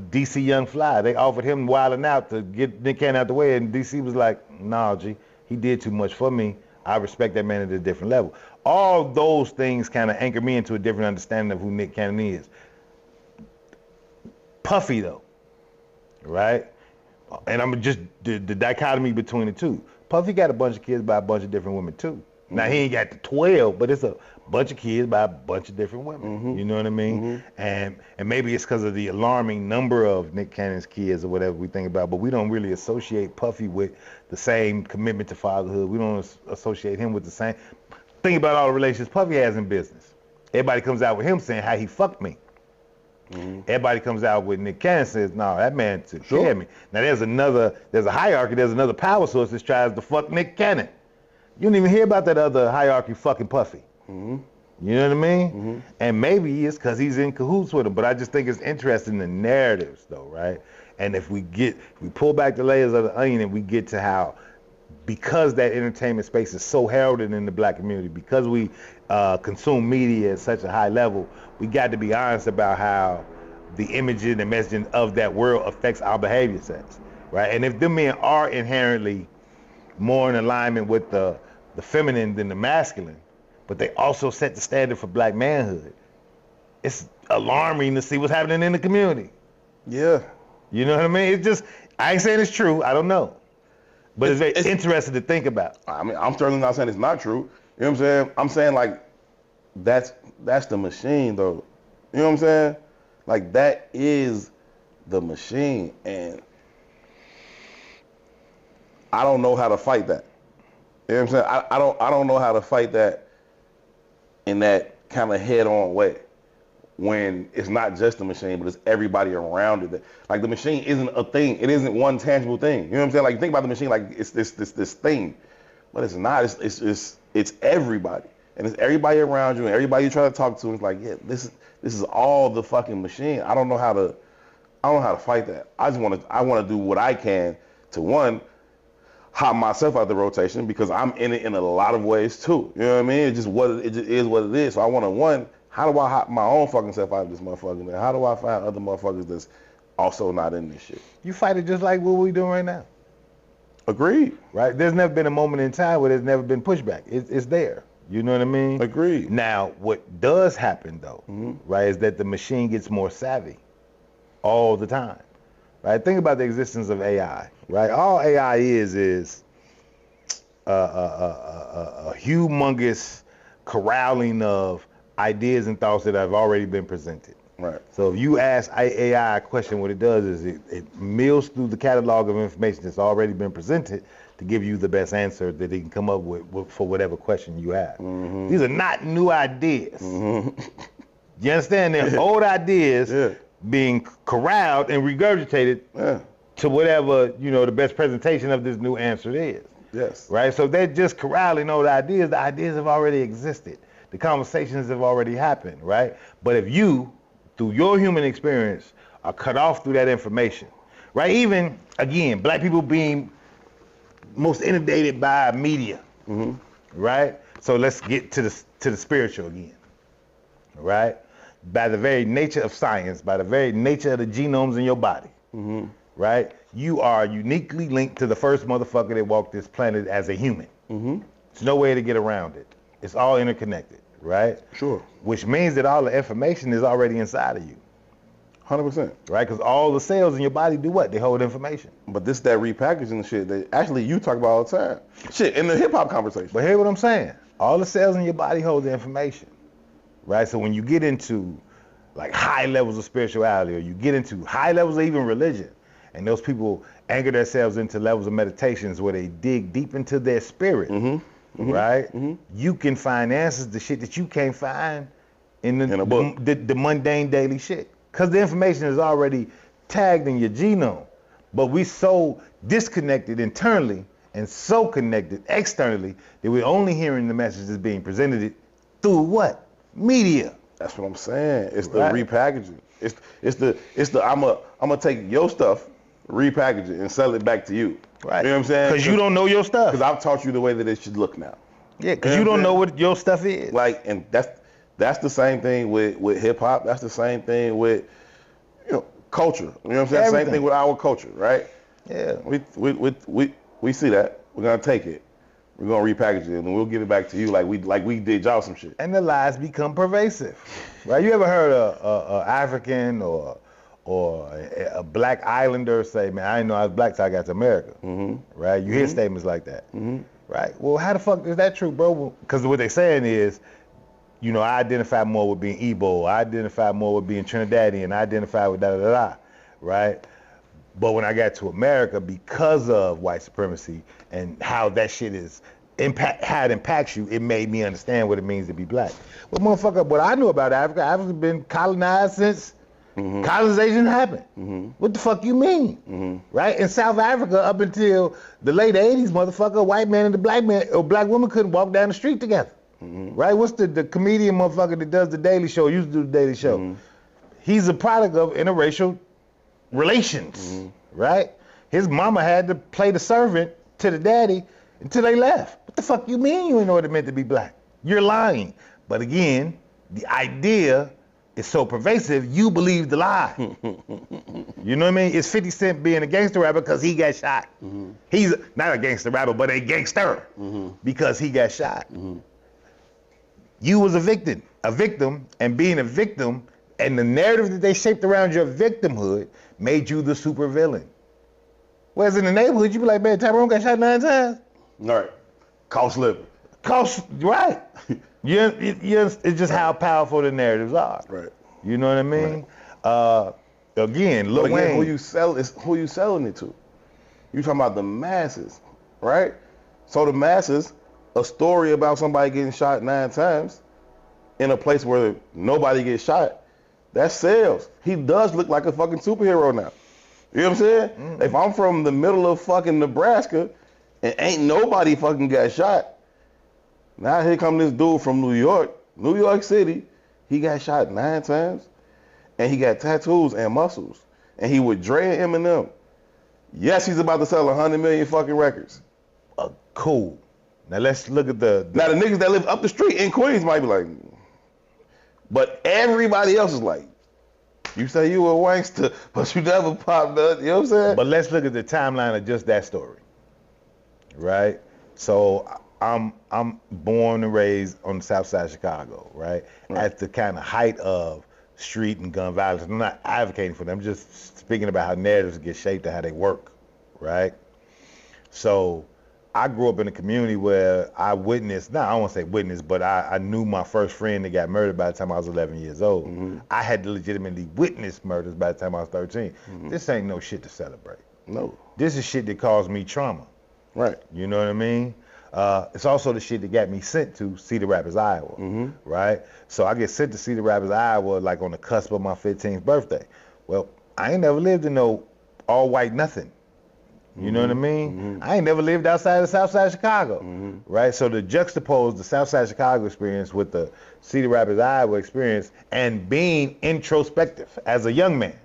DC Young Fly, they offered him wilding out to get Nick Cannon out the way, and DC was like, nah, G, he did too much for me. I respect that man at a different level. All those things kind of anchor me into a different understanding of who Nick Cannon is. Puffy, though, right? And I'm just, the dichotomy between the two. Puffy got a bunch of kids by a bunch of different women, too. Now, he ain't got the 12, but it's a bunch of kids by a bunch of different women. You know what I mean? And maybe it's because of the alarming number of Nick Cannon's kids or whatever we think about, but we don't really associate Puffy with the same commitment to fatherhood. We don't associate him with the same. Think about all the relationships Puffy has in business. Everybody comes out with him saying how he fucked me. Everybody comes out with Nick Cannon says, no, that man took care of me. Now, there's a hierarchy, there's another power source that tries to fuck Nick Cannon. You don't even hear about that other hierarchy fucking Puffy. You know what I mean? And maybe it's because he's in cahoots with him, but I just think it's interesting, the narratives, though, right? And if we pull back the layers of the onion and we get to how, because that entertainment space is so heralded in the black community, because we consume media at such a high level, we got to be honest about how the imaging and messaging of that world affects our behavior sets, right? And if them men are inherently more in alignment with the feminine than the masculine, but they also set the standard for black manhood, it's alarming to see what's happening in the community. Yeah. You know what I mean? It's just, I ain't saying it's true. I don't know. But it's very interesting to think about. I mean, I'm certainly not saying it's not true. You know what I'm saying? I'm saying like that's the machine though. You know what I'm saying? Like that is the machine, and I don't know how to fight that. You know what I'm saying? I don't know how to fight that in that kind of head-on way when it's not just the machine, but it's everybody around it. Like the machine isn't a thing. It isn't one tangible thing. You know what I'm saying? Like think about the machine like it's this thing, but it's not. It's everybody, and it's everybody around you and everybody you try to talk to. And it's like, yeah, this is all the fucking machine. I don't know how to fight that. I want to do what I can to one, hop myself out the rotation because I'm in it in a lot of ways too. You know what I mean? It just is what it is. So I want to one, how do I hop my own fucking self out of this motherfucker? And how do I find other motherfuckers that's also not in this shit? You fight it just like what we doing right now. Agreed. Right? There's never been a moment in time where there's never been pushback. It's there. You know what I mean? Agreed. Now, what does happen though, right, is that the machine gets more savvy all the time. Right? Think about the existence of AI. Right? All AI is a humongous corralling of ideas and thoughts that have already been presented. Right. So if you ask AI a question, what it does is it mills through the catalog of information that's already been presented to give you the best answer that it can come up with for whatever question you have. These are not new ideas. You understand? They're old ideas being corralled and regurgitated to whatever, the best presentation of this new answer is. Yes. Right? So they're just corralling old ideas. The ideas have already existed. The conversations have already happened, right? But if you, through your human experience, are cut off through that information, right? Even, again, black people being most inundated by media, right? So let's get to the spiritual again, right? By the very nature of science, by the very nature of the genomes in your body, right? You are uniquely linked to the first motherfucker that walked this planet as a human. There's no way to get around it. It's all interconnected, right? Sure. Which means that all the information is already inside of you. 100%. Right? Because all the cells in your body do what? They hold information. But this that repackaging shit that actually you talk about all the time. Shit, in the hip hop conversation. But hear what I'm saying. All the cells in your body hold the information. Right? So when you get into like high levels of spirituality, or you get into high levels of even religion, and those people anchor themselves into levels of meditations where they dig deep into their spirit, right? You can find answers to shit that you can't find in a book. The mundane daily shit. Because the information is already tagged in your genome. But we so disconnected internally and so connected externally that we're only hearing the messages being presented through what? Media. That's what I'm saying. It's the repackaging. It's the I'm gonna take your stuff, repackage it, and sell it back to you. Right. You know what I'm saying? Because you don't know your stuff. Because I've taught you the way that it should look now. Yeah, because you don't know what your stuff is. Like, and that's the same thing with hip hop. That's the same thing with culture. You know what I'm saying? Everything. Same thing with our culture, right? Yeah. We see that. We're gonna take it. We're gonna repackage it, and we'll give it back to you like we did y'all some shit. And the lies become pervasive, right? You ever heard a African or a black islander say, "Man, I didn't know I was black till I got to America." Right? You hear statements like that, right? Well, how the fuck is that true, bro? Because what they're saying is, I identify more with being Igbo, I identify more with being Trinidadian, I identify with da-da-da-da, right? But when I got to America, because of white supremacy and how that shit how it impacts you, it made me understand what it means to be black. Well, motherfucker, what I knew about Africa's been colonized since colonization happened. What the fuck you mean? Right? In South Africa, up until the late 80s, motherfucker, a white man and a black man or black woman couldn't walk down the street together. Right? What's the comedian motherfucker that does the Daily Show, used to do the Daily Show? He's a product of interracial relations, right? His mama had to play the servant to the daddy until they left. What the fuck you mean you didn't know what it meant to be black? You're lying. But again, the idea is so pervasive, you believe the lie. You know what I mean? It's 50 Cent being a gangster rapper because he got shot. He's not a gangster rapper, but a gangster because he got shot. You was a victim, and being a victim And the narrative that they shaped around your victimhood made you the supervillain. Whereas in the neighborhood, you be like, man, Tyrone got shot 9 times. All right. Cost living. Right. It's just how powerful the narratives are. Right. You know what I mean? Again, Lil Wayne. Who you selling it to? You talking about the masses, right? So the masses, a story about somebody getting shot 9 times in a place where nobody gets shot, that sells. He does look like a fucking superhero now. You know what I'm saying? Mm-hmm. If I'm from the middle of fucking Nebraska and ain't nobody fucking got shot, now here come this dude from New York City. He got shot 9 times, and he got tattoos and muscles, and he with Dre and Eminem. Yes, he's about to sell 100 million fucking records. Cool. Now let's look at the niggas that live up the street in Queens might be like, but everybody else is like, you say you a wankster, but you never popped up. You know what I'm saying? But let's look at the timeline of just that story, right? So I'm born and raised on the south side of Chicago, right? At the kind of height of street and gun violence. I'm not advocating for them. I'm just speaking about how narratives get shaped and how they work, right? So I grew up in a community where I witnessed, I don't want to say witnessed, but I knew my first friend that got murdered by the time I was 11 years old. Mm-hmm. I had to legitimately witness murders by the time I was 13. Mm-hmm. This ain't no shit to celebrate. No. This is shit that caused me trauma. Right. You know what I mean? It's also the shit that got me sent to Cedar Rapids, Iowa, mm-hmm. right? So I get sent to Cedar Rapids, Iowa, like on the cusp of my 15th birthday. Well, I ain't never lived in no all-white nothing. You know what I mean? Mm-hmm. I ain't never lived outside the south side of Chicago, mm-hmm. right? So to juxtapose the south side of Chicago experience with the Cedar Rapids, Iowa experience and being introspective as a young man,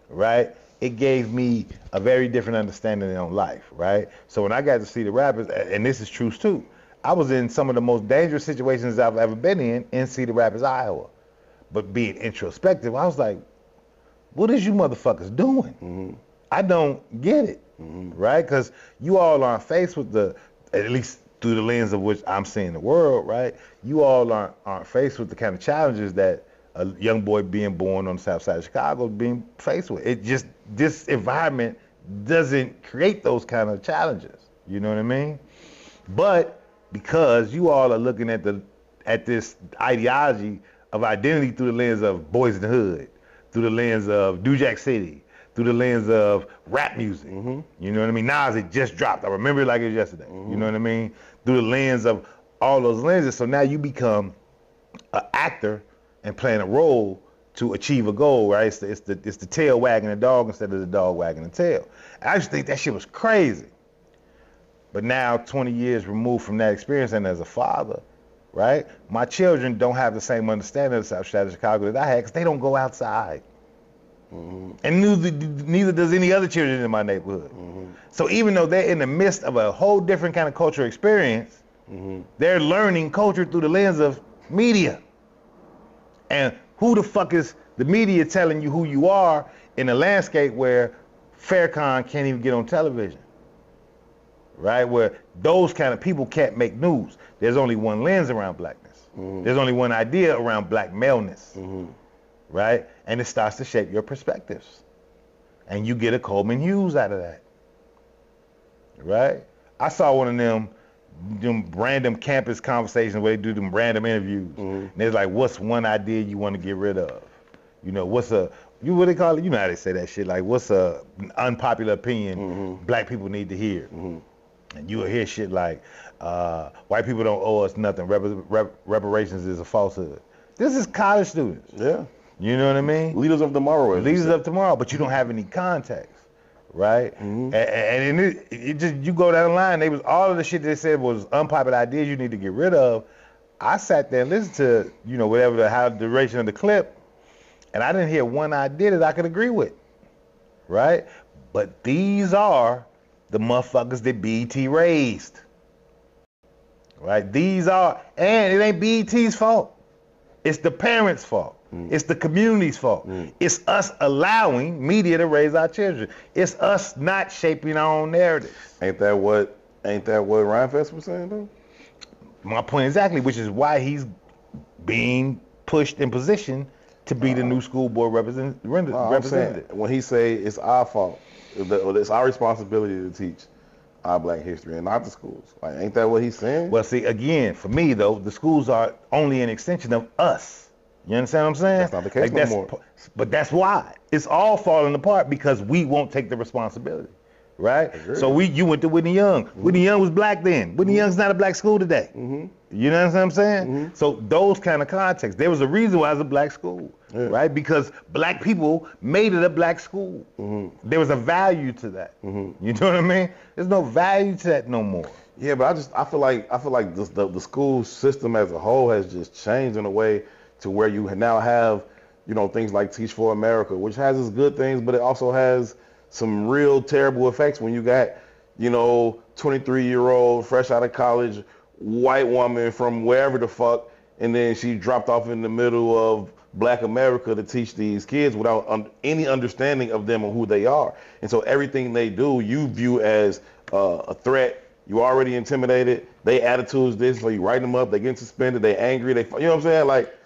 right? It gave me a very different understanding on life, right? So when I got to Cedar Rapids, and this is true too, I was in some of the most dangerous situations I've ever been in Cedar Rapids, Iowa. But being introspective, I was like, what is you motherfuckers doing? Mm-hmm. I don't get it. Mm-hmm. Right? Because you all aren't faced with at least through the lens of which I'm seeing the world, right? You all aren't faced with the kind of challenges that a young boy being born on the south side of Chicago is being faced with. It just, this environment doesn't create those kind of challenges. You know what I mean? But because you all are looking at this ideology of identity through the lens of Boys in the Hood, through the lens of New Jack City, through the lens of rap music. Mm-hmm. You know what I mean? Nas, it just dropped. I remember it like it was yesterday. Mm-hmm. You know what I mean? Through the lens of all those lenses. So now you become an actor and playing a role to achieve a goal, right? It's the tail wagging the dog instead of the dog wagging the tail. I just think that shit was crazy. But now, 20 years removed from that experience and as a father, right? My children don't have the same understanding of the south side of Chicago that I had because they don't go outside. Mm-hmm. And neither does any other children in my neighborhood. Mm-hmm. So even though they're in the midst of a whole different kind of cultural experience, mm-hmm. they're learning culture through the lens of media. And who the fuck is the media telling you who you are in a landscape where Faircon can't even get on television? Right? Where those kind of people can't make news. There's only one lens around blackness. Mm-hmm. There's only one idea around black maleness. Mm-hmm. Right? And it starts to shape your perspectives. And you get a Coleman Hughes out of that. Right? I saw one of them random campus conversations where they do them random interviews. Mm-hmm. And they're like, what's one idea you want to get rid of? You know, what they call it? You know how they say that shit. Like, what's an unpopular opinion mm-hmm. black people need to hear? Mm-hmm. And you'll hear shit like, white people don't owe us nothing. Reparations is a falsehood. This is college students. Yeah. You know what I mean? Leaders of tomorrow. Leaders of tomorrow, but you don't have any context, right? Mm-hmm. And it just, you go down the line, they was all of the shit they said was unpopular ideas you need to get rid of. I sat there and listened to, you know, how the duration of the clip, and I didn't hear one idea that I could agree with, right? But these are the motherfuckers that BET raised, right? These are, and it ain't BET's fault. It's the parents' fault. It's the community's fault. It's us allowing media to raise our children. It's us not shaping our own narratives. Ain't that what Ryan Fest was saying though? My point exactly, which is why he's being pushed in position to be the new school board No, I'm saying, representative. when he say it's our fault, it's our responsibility to teach our Black history and not the schools. Like, ain't that what he's saying? Well, see, again, for me though, the schools are only an extension of us. You understand what I'm saying? That's not the case no more. But that's why it's all falling apart because we won't take the responsibility, right? Agreed. So you went to Whitney Young. Whitney Young was black then. Whitney Young's not a black school today. You know what I'm saying? So those kind of contexts. There was a reason why it was a black school, right? Because black people made it a black school. There was a value to that. You know what I mean? There's no value to that no more. Yeah, but I feel like the school system as a whole has just changed in a way to where you now have, you know, things like Teach for America, which has its good things, but it also has some real terrible effects when you got, you know, 23-year-old, fresh out of college, white woman from wherever the fuck, and then she dropped off in the middle of Black America to teach these kids without any understanding of them and who they are. And so everything they do, you view as a threat. You already intimidated. They attitudes this, so you write them up. They get suspended. They angry. You know what I'm saying? Like,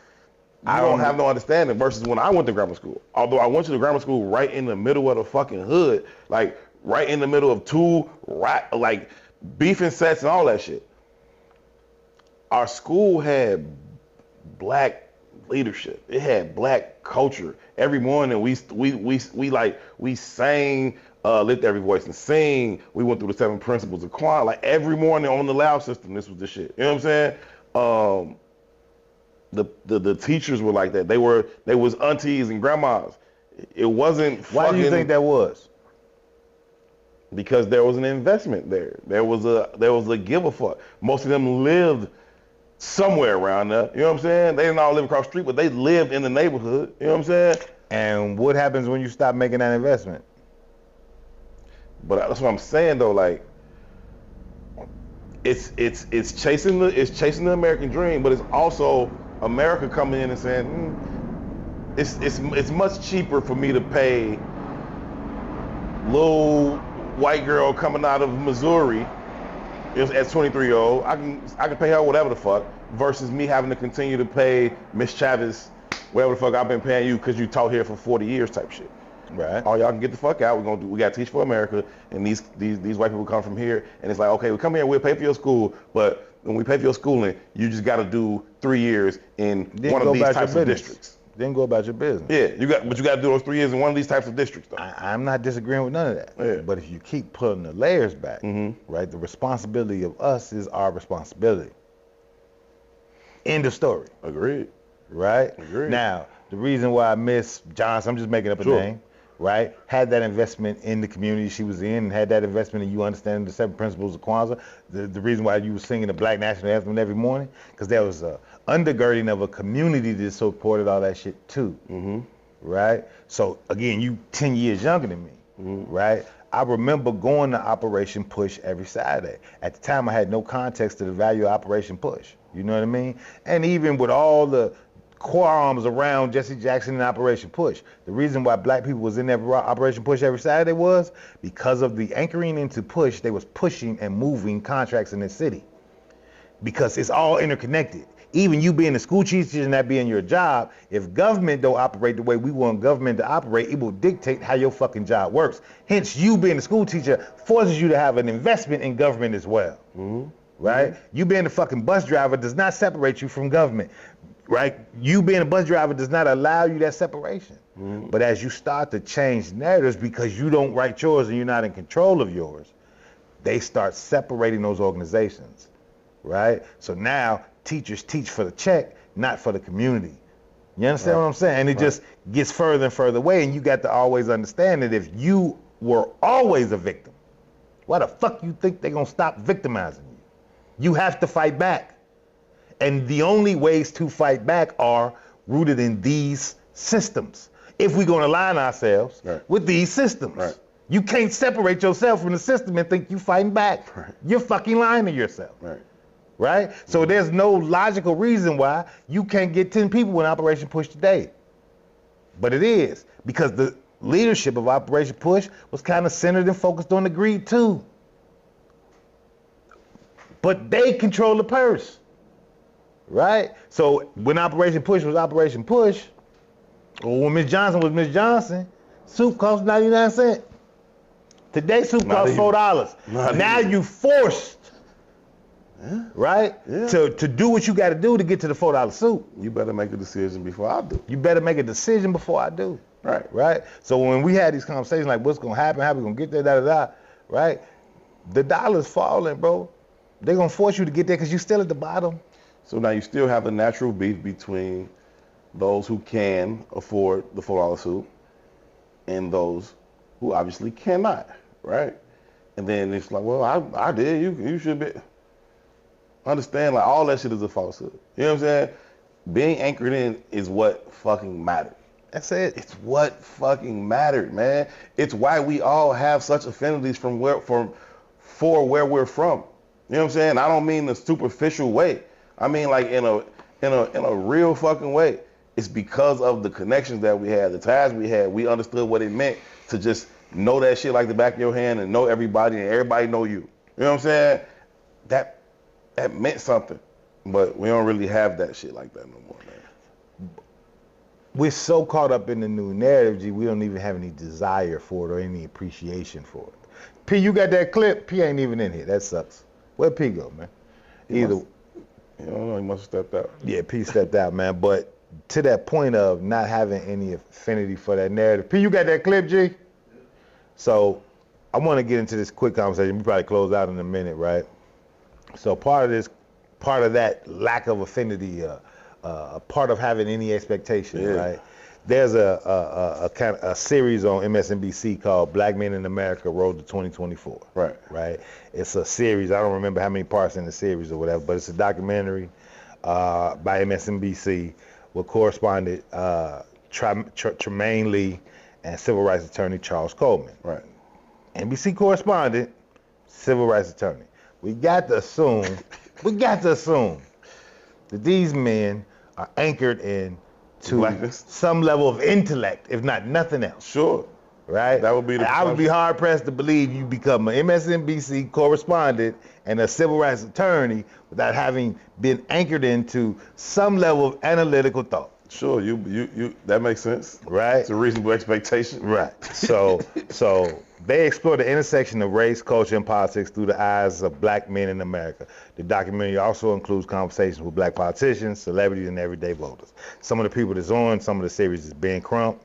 I don't have no understanding versus when I went to grammar school. Although I went to the grammar school right in the middle of the fucking hood, like right in the middle of two like beefing sets and all that shit. Our school had Black leadership. It had Black culture. Every morning we sang, lift every voice and sing. We went through the 7 principles of choir. Like every morning on the loud system, this was the shit. You know what I'm saying? The teachers were like that. They was aunties and grandmas. It wasn't fucking. Why do you think that was? Because there was an investment there. There was a give a fuck. Most of them lived somewhere around there. You know what I'm saying? They didn't all live across the street, but they lived in the neighborhood. You know what I'm saying? And what happens when you stop making that investment? But that's what I'm saying though. Like, it's chasing the American dream, but it's also America coming in and saying, it's much cheaper for me to pay little white girl coming out of Missouri as 23-year-old. I can pay her whatever the fuck versus me having to continue to pay Miss Chavez whatever the fuck I've been paying you because you taught here for 40 years type shit. Right. All y'all can get the fuck out. We got to Teach for America, and these white people come from here, and it's like, okay, we come here, we'll pay for your school, but when we pay for your schooling, you just got to do 3 years in one of these types of districts. Then go about your business. Yeah, but you got to do those 3 years in one of these types of districts, though. I'm not disagreeing with none of that. Yeah. But if you keep pulling the layers back, right, the responsibility of us is our responsibility. End of story. Agreed. Right? Agreed. Now, the reason why Miss Johnson, I'm just making up a name, right, had that investment in the community she was in and had that investment in you understanding the 7 principles of Kwanzaa, the reason why you were singing the Black National Anthem every morning, because there was a undergirding of a community that supported all that shit too, right? So again, you 10 years younger than me, right? I remember going to Operation Push every Saturday. At the time, I had no context to the value of Operation Push, you know what I mean? And even with all the qualms around Jesse Jackson and Operation Push. The reason why black people was in that Operation Push every Saturday was because of the anchoring into Push. They was pushing and moving contracts in the city because it's all interconnected. Even you being a school teacher and that being your job, if government don't operate the way we want government to operate, it will dictate how your fucking job works. Hence, you being a school teacher forces you to have an investment in government as well, right? You being a fucking bus driver does not separate you from government. Right? You being a bus driver does not allow you that separation. But as you start to change narratives because you don't write yours and you're not in control of yours, they start separating those organizations, right? So now teachers teach for the check, not for the community. You understand what I'm saying? And it just gets further and further away, and you got to always understand that if you were always a victim, why the fuck you think they're gonna stop victimizing you? You have to fight back. And the only ways to fight back are rooted in these systems. If we're going to align ourselves with these systems. You can't separate yourself from the system and think you're fighting back. You're fucking lying to yourself. Right? So there's no logical reason why you can't get 10 people in Operation Push today. But it is, because the leadership of Operation Push was kind of centered and focused on the greed too. But they control the purse. Right? So when Operation Push was Operation Push, Well, when Miss Johnson was Miss Johnson, soup cost 99 cents. Today soup costs $4. Now you forced, right? Yeah. To do what you got to do to get to the $4 soup. You better make a decision before I do. You better make a decision before I do. Right. Right? So when we had these conversations like what's gonna happen, how we gonna get there, da-da-da, right? The dollar's falling, bro. They're gonna force you to get there because you're still at the bottom. So now you still have the natural beef between those who can afford the $4 soup and those who obviously cannot, right? And then it's like, well, I did. You should be. Understand, like, all that shit is a falsehood. You know what I'm saying? Being anchored in is what fucking mattered. That's it. It's what fucking mattered, man. It's why we all have such affinities for where we're from. You know what I'm saying? I don't mean the superficial way. I mean like in a real fucking way. It's because of the connections that we had, the ties we had. We understood what it meant to just know that shit like the back of your hand and know everybody and everybody know you. You know what I'm saying? That meant something. But we don't really have that shit like that no more, man. We're so caught up in the new narrative, G, we don't even have any desire for it or any appreciation for it. P, you got that clip? P ain't even in here. That sucks. Where'd P go, man? You don't know, he must have stepped out. Yeah, P stepped out, man. But to that point of not having any affinity for that narrative. P, you got that clip, G? So I want to get into this quick conversation. We probably close out in a minute, right? So part of that lack of affinity, part of having any expectation, right? There's a kind of a series on MSNBC called Black Men in America Road to 2024. Right. It's a series. I don't remember how many parts in the series or whatever, but it's a documentary by MSNBC with correspondent Tremaine Lee and civil rights attorney Charles Coleman. Right. NBC correspondent, civil rights attorney. We got to assume that these men are anchored in to Blackness. Some level of intellect, if not nothing else. Sure. Right? That would be I would be hard pressed to believe you become an MSNBC correspondent and a civil rights attorney without having been anchored into some level of analytical thought. Sure, you that makes sense. Right. It's a reasonable expectation. Right. So they explore the intersection of race, culture, and politics through the eyes of black men in America. The documentary also includes conversations with black politicians, celebrities, and everyday voters. Some of the people that's on some of the series is Ben Crump,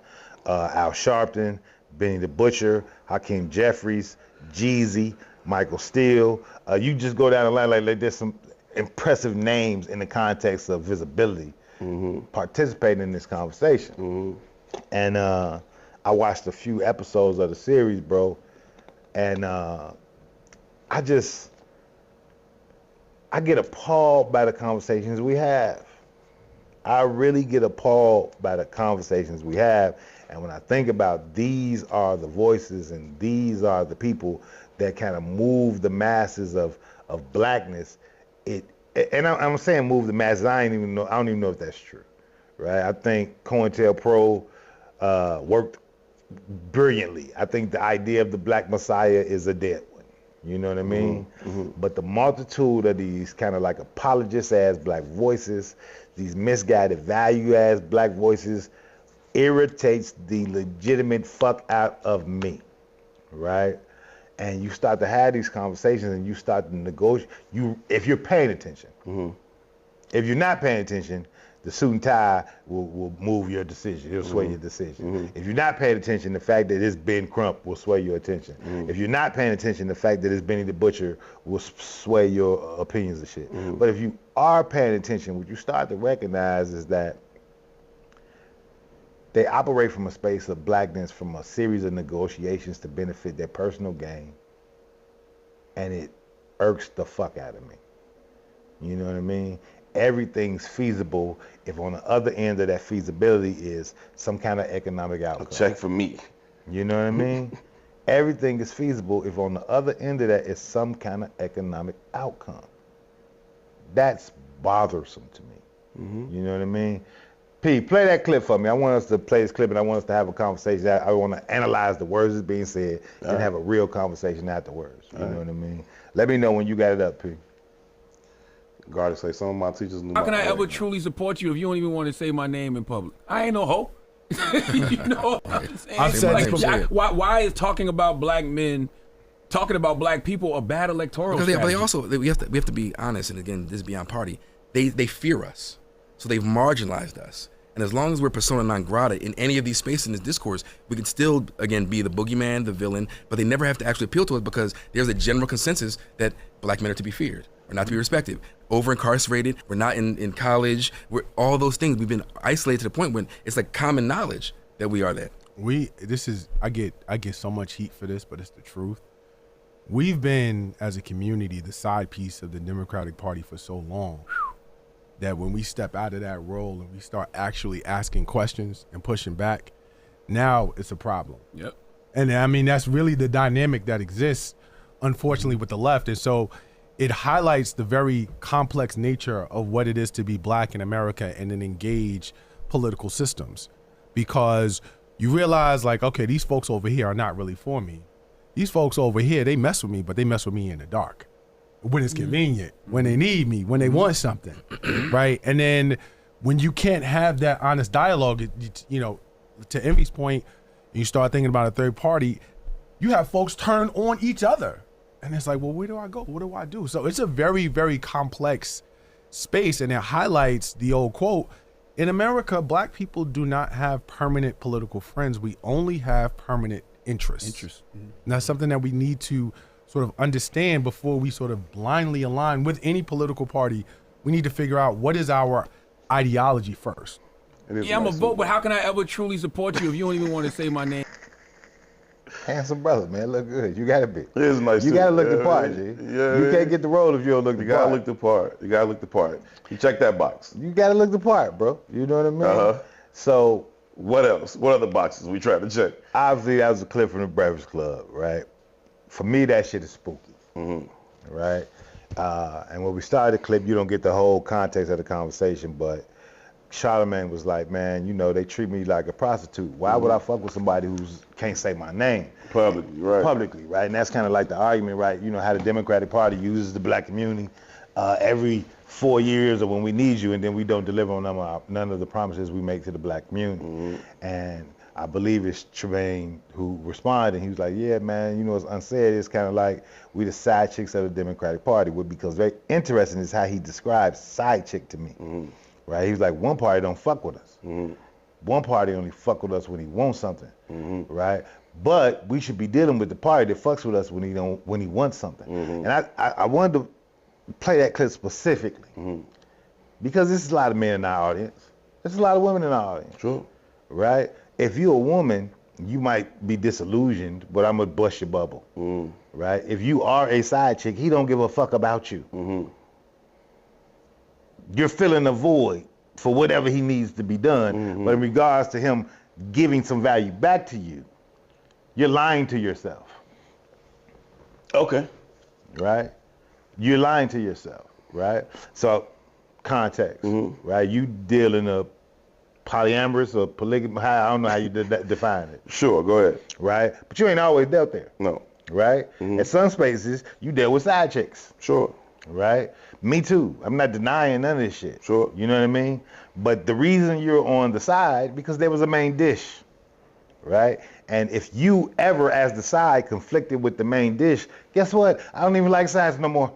Al Sharpton, Benny the Butcher, Hakeem Jeffries, Jeezy, Michael Steele. You just go down the line like there's some impressive names in the context of visibility participating in this conversation. And I watched a few episodes of the series, bro, and I get appalled by the conversations we have. I really get appalled by the conversations we have. And when I think about these are the voices and these are the people that kind of move the masses of blackness, and I'm saying move the masses, I don't even know if that's true, right? I think COINTELPRO worked brilliantly. I think the idea of the Black Messiah is a dead one. You know what I mean? But the multitude of these kind of like apologist-ass black voices, these misguided value-ass black voices, irritates the legitimate fuck out of me, right? And you start to have these conversations and you start to negotiate. If you're paying attention. If you're not paying attention, the suit and tie will move your decision. It'll sway your decision. If you're not paying attention, the fact that it's Ben Crump will sway your attention. If you're not paying attention, the fact that it's Benny the Butcher will sway your opinions of shit. But if you are paying attention, what you start to recognize is that they operate from a space of blackness, from a series of negotiations to benefit their personal gain. And it irks the fuck out of me. You know what I mean? Everything's feasible if on the other end of that feasibility is some kind of economic outcome. A check for me. You know what I mean? Everything is feasible if on the other end of that is some kind of economic outcome. That's bothersome to me. You know what I mean? P, play that clip for me. I want us to play this clip and I want us to have a conversation. I want to analyze the words that's being said and have a real conversation afterwards. You know what I mean? Let me know when you got it up, P. Guard say some of my teachers knew. How can I ever truly support you if you don't even want to say my name in public? I ain't no hoe. You know what I'm saying? I've said Like, this before. why is talking about black men, talking about black people, a bad electoral Because strategy? they also we have to be honest, and again, this is beyond party. They fear us, so they've marginalized us. And as long as we're persona non grata in any of these spaces in this discourse, we can still, again, be the boogeyman, the villain, but they never have to actually appeal to us because there's a general consensus that black men are to be feared or not to be respected. Over incarcerated, we're not in college, we're all those things. We've been isolated to the point when it's like common knowledge that we are that. I get so much heat for this, but it's the truth. We've been, as a community, the side piece of the Democratic Party for so long that when we step out of that role and we start actually asking questions and pushing back, now it's a problem. Yep. And I mean, that's really the dynamic that exists, unfortunately, with the left. And so it highlights the very complex nature of what it is to be black in America and then engage political systems. Because you realize, like, okay, these folks over here are not really for me. These folks over here, they mess with me, but they mess with me in the dark. When it's convenient, when they need me, when they want something, right? And then when you can't have that honest dialogue, you know, to Envy's point, you start thinking about a third party, you have folks turn on each other. And it's like, well, where do I go? What do I do? So it's a very, very complex space, and it highlights the old quote, in America, black people do not have permanent political friends. We only have permanent interests. And that's something that we need to sort of understand before we sort of blindly align with any political party. We need to figure out what is our ideology first. Yeah, I'm a vote, but how can I ever truly support you if you don't even want to say my name? Handsome brother, man, look good. You gotta be. It is nice. You too. gotta look the part, G. Yeah, You can't get the role if you don't look the You part. gotta look the part. You gotta look the part. You check that box. You gotta look the part, bro. You know what I mean? Uh-huh. So What else? What other boxes we trying to check? obviously that was a clip from the Breakfast Club, right? For me, that shit is spooky, right? And when we started the clip, you don't get the whole context of the conversation, but Charlamagne was like, man, you know, they treat me like a prostitute. Why would I fuck with somebody who can't say my name? Publicly, right? Publicly, right? And that's kind of like the argument, right? You know, how the Democratic Party uses the black community every 4 years or when we need you, and then we don't deliver on none of the promises we make to the black community. And I believe it's Tremaine who responded, and he was like, yeah, man, you know, it's unsaid. It's kind of like we the side chicks of the Democratic Party. Because very interesting is how he describes side chick to me, right? He was like, one party don't fuck with us. One party only fuck with us when he wants something, right? But we should be dealing with the party that fucks with us when he wants something. And I wanted to play that clip specifically because there's a lot of men in our audience. There's a lot of women in our audience. Sure. Right? If you're a woman, you might be disillusioned, but I'm gonna bust your bubble. Right? If you are a side chick, he don't give a fuck about you. You're filling a void for whatever he needs to be done. But in regards to him giving some value back to you, you're lying to yourself. Okay. Right? You're lying to yourself, right? So, context, right? You deal in a polyamorous or polygamous, I don't know how you define it. Sure, go ahead. Right? But you ain't always dealt there. No. Right? At some spaces, you deal with side chicks. Sure. Right? Me too. I'm not denying none of this shit. Sure. You know what I mean? But the reason you're on the side, because there was a main dish. Right? And if you ever, as the side, conflicted with the main dish, guess what? I don't even like sides no more.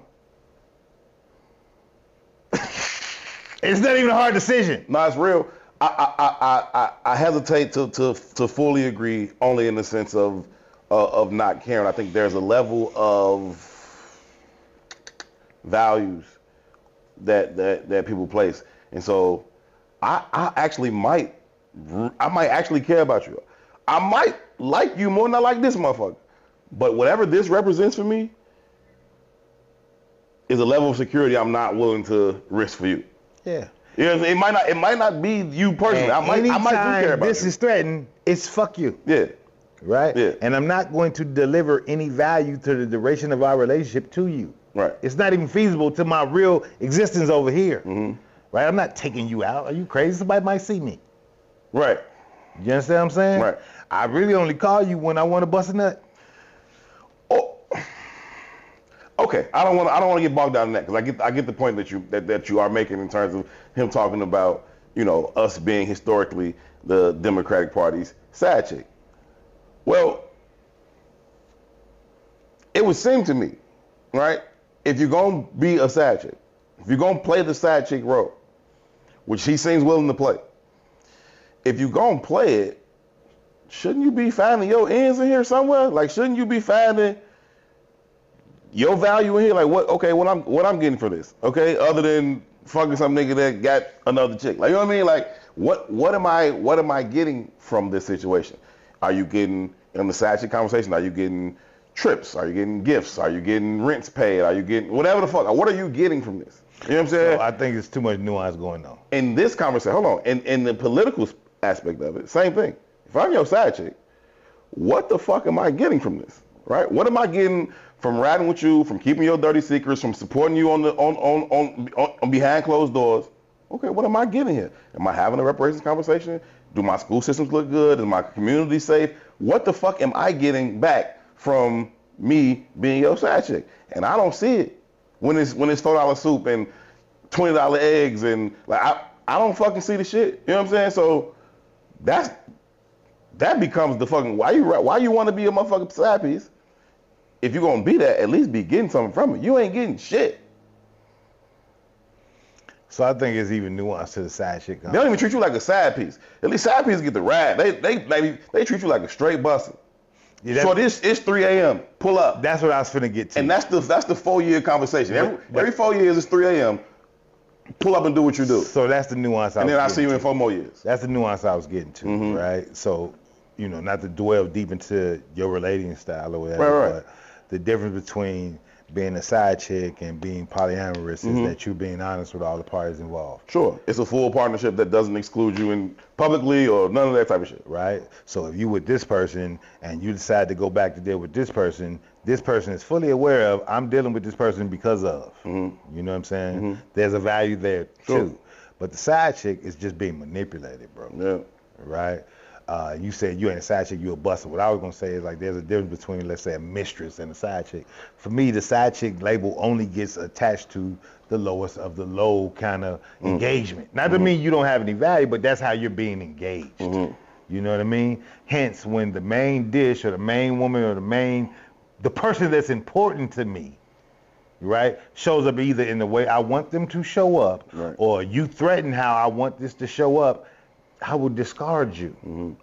It's not even a hard decision. No, it's real. I hesitate to fully agree, only in the sense of not caring. I think there's a level of values that people place, and so I actually might actually care about you. I might like you more than I like this motherfucker, but whatever this represents for me is a level of security I'm not willing to risk for you. Yeah. Yeah, it might not be you personally. I might do care about this you. is threatened, it's fuck you. Yeah. Right? Yeah. And I'm not going to deliver any value to the duration of our relationship to you. Right. It's not even feasible to my real existence over here. Right? I'm not taking you out. Are you crazy? Somebody might see me. Right. You understand what I'm saying? Right. I really only call you when I want to bust a nut. Okay, I don't want to get bogged down in that because I get the point that you are making in terms of him talking about, you know, us being historically the Democratic Party's side chick. Well, it would seem to me, right, if you're going to be a side chick, if you're going to play the side chick role, which he seems willing to play, if you're going to play it, shouldn't you be finding your ends in here somewhere? Like, shouldn't you be finding your value in here? Like, what I'm getting for this, okay, other than fucking some nigga that got another chick. Like, you know what I mean? Like, what am I getting from this situation? Are you getting, in the side chick conversation, are you getting trips? Are you getting gifts? Are you getting rents paid? Are you getting whatever the fuck? What are you getting from this? You know what I'm saying? So I think it's too much nuance going on. In this conversation, hold on, in the political aspect of it, same thing. If I'm your side chick, what the fuck am I getting from this? Right? What am I getting from riding with you, from keeping your dirty secrets, from supporting you on behind closed doors? Okay, what am I getting here? Am I having a reparations conversation? Do my school systems look good? Is my community safe? What the fuck am I getting back from me being your side chick? And I don't see it when it's $4 soup and $20 eggs, and like I don't fucking see the shit. You know what I'm saying? So that becomes the fucking why you want to be a motherfucking side piece. If you're gonna be that, at least be getting something from it. You ain't getting shit. So I think it's even nuance to the side chick. They don't even treat you like a side piece. At least side pieces get the ride. They treat you like a straight busser. Yeah, So it's 3 a.m. Pull up. That's what I was finna get to. And that's the 4-year conversation. Every 4 years it's 3 a.m. Pull up and do what you do. So that's the nuance. And then I see you in 4 more years. That's the nuance I was getting to, right? So, not to dwell deep into your relating style or whatever, Right. but the difference between being a side chick and being polyamorous is that you're being honest with all the parties involved. Sure. It's a full partnership that doesn't exclude you in publicly or none of that type of shit. Right? So if you with this person and you decide to go back to deal with this person is fully aware of, I'm dealing with this person because of. You know what I'm saying? There's a value there too. But the side chick is just being manipulated, bro. Yeah. Right? You said you ain't a side chick, you a buster. What I was gonna say is like there's a difference between, let's say, a mistress and a side chick. For me, the side chick label only gets attached to the lowest of the low kind of engagement. Not to mean you don't have any value, but that's how you're being engaged. You know what I mean? Hence, when the main dish or the main woman or the person that's important to me, right, shows up either in the way I want them to show up, or you threaten how I want this to show up, I will discard you.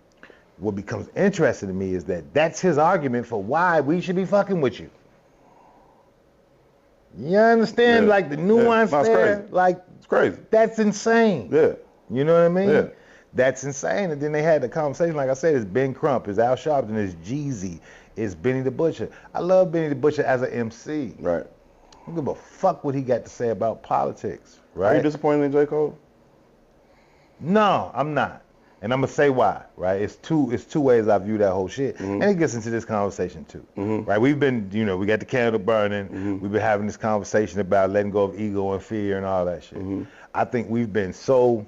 What becomes interesting to me is that that's his argument for why we should be fucking with you. You understand, like the nuance there? Crazy. Like, It's crazy. that's insane. Yeah. You know what I mean? Yeah. That's insane. And then they had the conversation, like I said, it's Ben Crump, it's Al Sharpton, it's Jeezy, it's Benny the Butcher. I love Benny the Butcher as an MC. Right. I don't give a fuck what he got to say about politics, Are you right? disappointed in J. Cole? No, I'm not. And I'm gonna say why, right? It's two ways I view that whole shit. And it gets into this conversation too. Right? We've been, we got the candle burning, we've been having this conversation about letting go of ego and fear and all that shit. I think we've been so,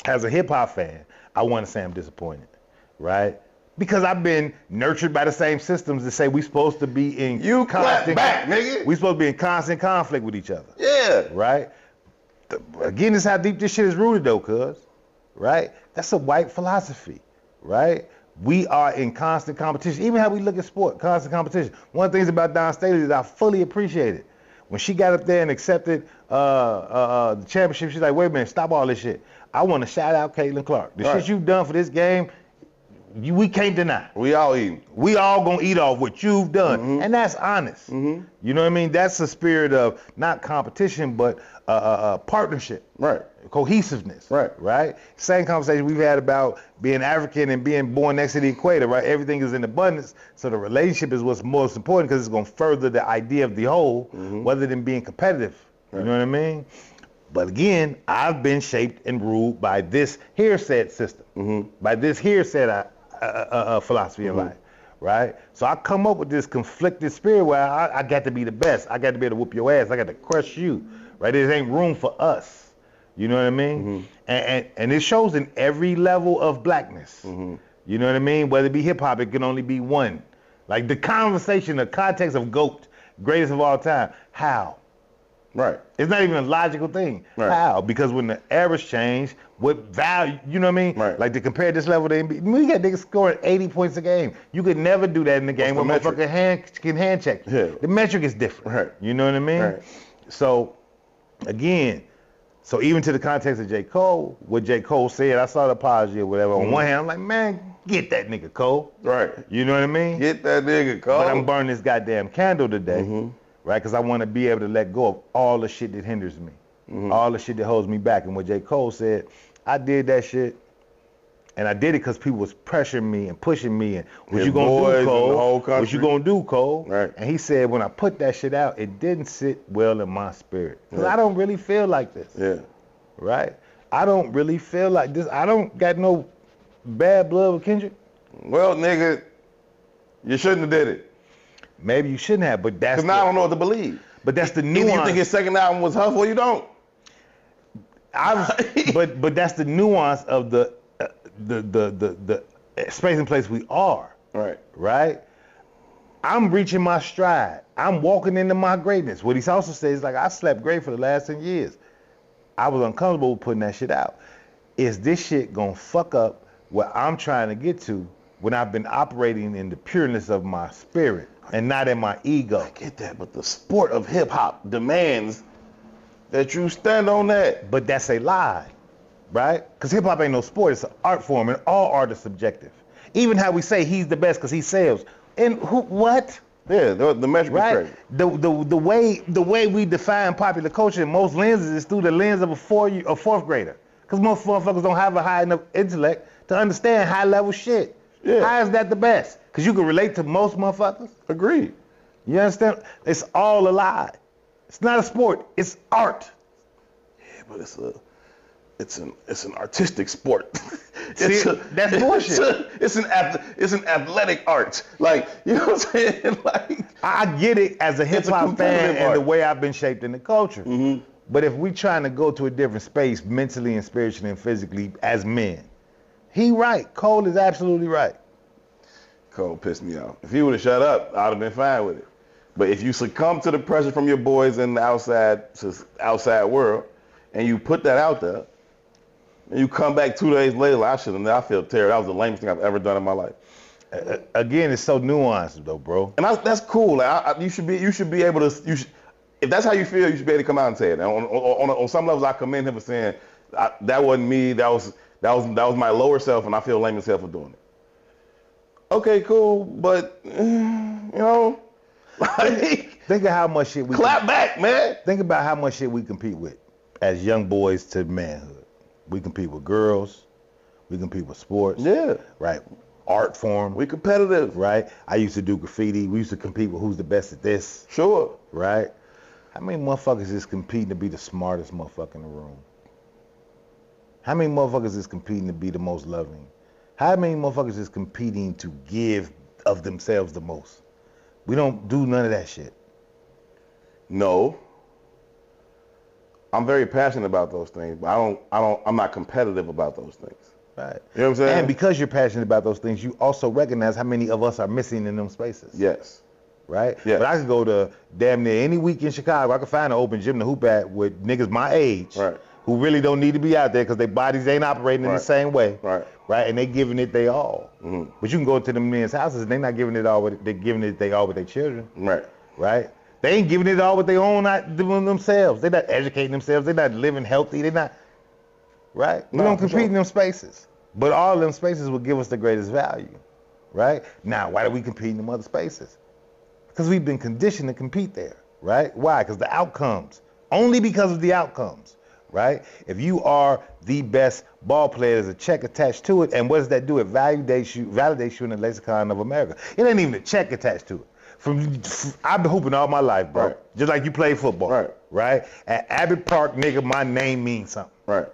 as a hip hop fan, I wanna say I'm disappointed, right? Because I've been nurtured by the same systems that say we supposed to be in clap back, nigga. We supposed to be in constant conflict with each other. Yeah. Right? Again, this is how deep this shit is rooted though, cuz. Right? That's a white philosophy, right? We are in constant competition. Even how we look at sport, constant competition. One of the things about Dawn Staley that I fully appreciate it. When she got up there and accepted the championship, she's like, wait a minute, stop all this shit. I want to shout out Caitlin Clark. The shit you've done for this game, we can't deny. We all eating. We all gonna eat off what you've done. And that's honest. You know what I mean? That's the spirit of not competition, but partnership. Right. Cohesiveness. Right? Same conversation we've had about being African and being born next to the equator, right? Everything is in abundance. So the relationship is what's most important because it's gonna further the idea of the whole, rather than being competitive. You know what I mean? But again, I've been shaped and ruled by this here said system, by this here said philosophy of life, right? So I come up with this conflicted spirit where I got to be the best. I got to be able to whoop your ass. I got to crush you, right? There ain't room for us. You know what I mean? And it shows in every level of blackness. You know what I mean? Whether it be hip hop, it can only be one. Like the conversation, the context of GOAT, greatest of all time. How? Right. It's not even a logical thing. Right. How? Because when the eras change, what value, you know what I mean? Right. Like to compare this level to NBA, we got niggas scoring 80 points a game. You could never do that in the game where the metric? motherfucker can hand check you. Yeah. The metric is different. Right. You know what I mean? Right. So, again, so even to the context of J. Cole, what J. Cole said, I saw the apology or whatever. On one hand, I'm like, man, get that nigga Cole. Right. You know what I mean? Get that nigga, Cole. But I'm burning this goddamn candle today, right? Because I want to be able to let go of all the shit that hinders me, all the shit that holds me back. And what J. Cole said, I did that shit, and I did it because people was pressuring me and pushing me. And what His you gonna boys do, in the Cole? whole What you country. gonna do, Cole? Right. And he said, when I put that shit out, it didn't sit well in my spirit. Because Yeah. I don't really feel like this, Yeah. right? I don't really feel like this. I don't got no bad blood with Kendrick. Well, nigga, you shouldn't have did it. Maybe you shouldn't have, but that's Because now I don't know what to believe. but that's the Either nuance. you think his second album was Huff or you don't. But that's the nuance of the space and place we are, Right. right? I'm reaching my stride. I'm walking into my greatness. What he also says is like, I slept great for the last 10 years. I was uncomfortable with putting that shit out. Is this shit gonna fuck up what I'm trying to get to when I've been operating in the pureness of my spirit and not in my ego? I get that, but the sport of hip hop demands that you stand on that. But that's a lie, right? Because hip hop ain't no sport, it's an art form, and all art is subjective. Even how we say he's the best because he sells. And who, what? Yeah, the metric is Right? crazy. The way we define popular culture in most lenses is through the lens of a fourth grader. Because most motherfuckers don't have a high enough intellect to understand high level shit. Yeah. How is that the best? Because you can relate to most motherfuckers. Agreed. You understand? It's all a lie. It's not a sport. It's art. Yeah, but it's an artistic sport. See, that's bullshit. It's an athletic art. Like, you know what I'm saying? Like, I get it as a hip hop fan competitive and the art. way I've been shaped in the culture. But if we trying to go to a different space mentally and spiritually and physically as men, he right. Cole is absolutely right. Cole pissed me off. If he would have shut up, I'd have been fine with it. But if you succumb to the pressure from your boys in the outside world, and you put that out there, and you come back 2 days later, I feel terrible. That was the lamest thing I've ever done in my life. Again, it's so nuanced though, bro. And that's cool. Like, you should be able to. If that's how you feel, you should be able to come out and say it. And on some levels, I commend him for saying that wasn't me. That was my lower self, and I feel lame as hell for doing it. Okay, cool, but you know, like, Think of how much shit we clap back, man. Think about how much shit we compete with as young boys to manhood. We compete with girls. We compete with sports. Yeah, Right. Art form. we competitive. Right. I used to do graffiti. We used to compete with who's the best at this. Sure. Right. How many motherfuckers is competing to be the smartest motherfucker in the room? How many motherfuckers is competing to be the most loving? How many motherfuckers is competing to give of themselves the most? We don't do none of that shit. No. I'm very passionate about those things, but I'm not competitive about those things. Right. You know what I'm saying? And because you're passionate about those things, you also recognize how many of us are missing in them spaces. Yes. Right? Yes. But I could go to damn near any week in Chicago. I could find an open gym to hoop at with niggas my age Right. who really don't need to be out there because their bodies ain't operating in the Right. same way. Right. Right? And they giving it they all. Mm-hmm. But you can go to them men's houses and they not giving it all with they giving it they all with their children. Right. Right? They ain't giving it all with their own not doing themselves. They're not educating themselves. They're not living healthy. They're not right? We No, don't for compete sure. in them spaces. But all them spaces will give us the greatest value. Right? Now, why do we compete in them other spaces? Because we've been conditioned to compete there, right? Why? Because the outcomes. Only because of the outcomes, right? If you are the best ball player, there's a check attached to it, and what does that do? It validates you in the lexicon of America. It ain't even a check attached to it. I've been hooping all my life, bro. Right. Just like you play football, Right. right? At Abbott Park, nigga, my name means something. Right.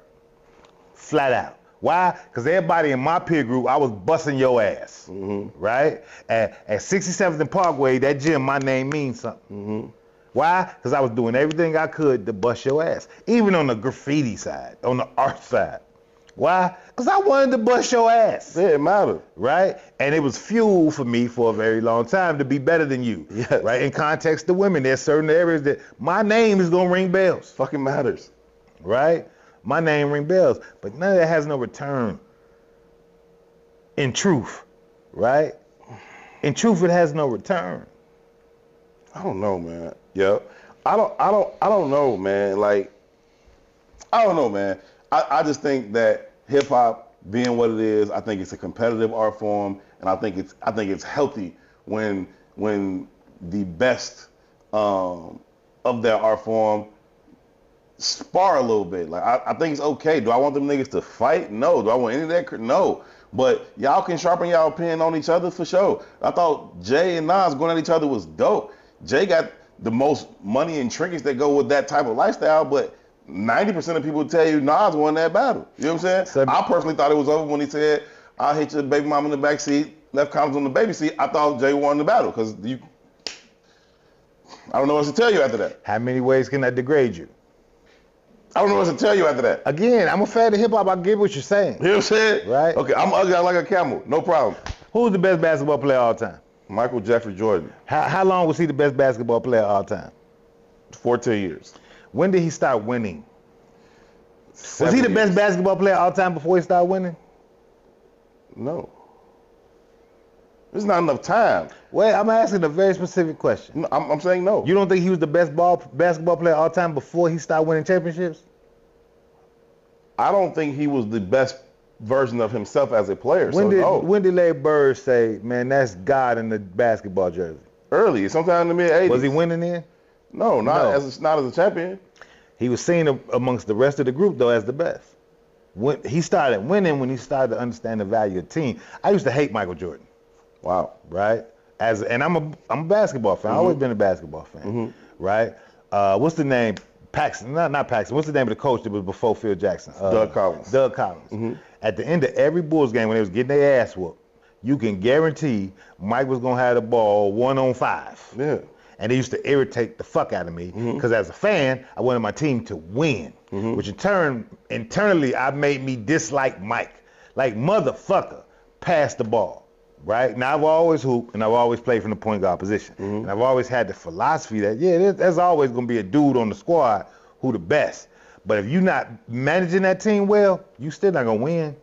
Flat out. Why? Because everybody in my peer group, I was busting your ass, right? At 67th and Parkway, that gym, my name means something. Why? Because I was doing everything I could to bust your ass. Even on the graffiti side, on the art side, Why? Because I wanted to bust your ass. Yeah, it matters. Right? And it was fuel for me for a very long time to be better than you. Yes. Right? In context to women, there's certain areas that my name is gonna ring bells. Fucking matters. Right? My name ring bells. But none of that has no return. In truth. Right? In truth, it has no return. I don't know, man. Yeah. I don't know, man. Like, I don't know, man. I just think that hip hop being what it is, I think it's a competitive art form, and I think it's healthy when the best of that art form spar a little bit. Like, I think it's okay. Do I want them niggas to fight? No. Do I want any of that? No. But y'all can sharpen y'all opinion on each other for sure. I thought Jay and Nas going at each other was dope. Jay got the most money and trinkets that go with that type of lifestyle, but 90% of people tell you Nas won that battle. You know what I'm saying? I personally thought it was over when he said, "I'll hit your baby mama in the back seat, left condoms on the baby seat." I thought Jay won the battle because I don't know what to tell you after that. How many ways can I degrade you? I don't know what to tell you after that. Again, I'm a fan of hip hop. I get what you're saying. You know what I'm saying? Right. Okay, I'm ugly like a camel. No problem. Who's the best basketball player of all time? Michael Jeffrey Jordan. How long was he the best basketball player of all time? 14 years. When did he start winning? Was 7 he the best years. basketball player of all time before he started winning? No. There's not enough time. Well, I'm asking a very specific question. No, I'm saying no. You don't think he was the best basketball player of all time before he started winning championships? I don't think he was the best version of himself as a player. When did Larry Bird say, "Man, that's God in the basketball jersey"? Early, sometime in the mid 80s. Was he winning then? No, not No. as a champion. He was seen amongst the rest of the group though as the best. When he started winning, when he started to understand the value of team. I used to hate Michael Jordan. Wow. Right? And I'm a basketball fan. I've always been a basketball fan. Right? What's the name? Paxson, not Paxson. What's the name of the coach that was before Phil Jackson? Doug Collins. Doug Collins. At the end of every Bulls game when they was getting their ass whooped, you can guarantee Mike was gonna have the ball 1-on-5. Yeah. And it used to irritate the fuck out of me because as a fan, I wanted my team to win, which in turn, internally, I made me dislike Mike. Like, motherfucker, pass the ball. Right? Now, I've always hooped, and I've always played from the point guard position. And I've always had the philosophy that, there's always going to be a dude on the squad who the best. But if you're not managing that team well, you still not going to win.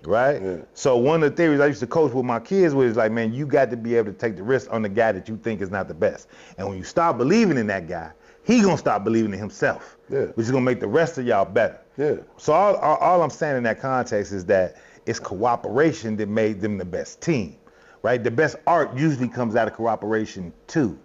Right? Yeah. So one of the theories I used to coach with my kids was like, man, you got to be able to take the risk on the guy that you think is not the best. And when you start believing in that guy, he going to start believing in himself, which is going to make the rest of y'all better. Yeah. So all I'm saying in that context is that it's cooperation that made them the best team, right? The best art usually comes out of cooperation too.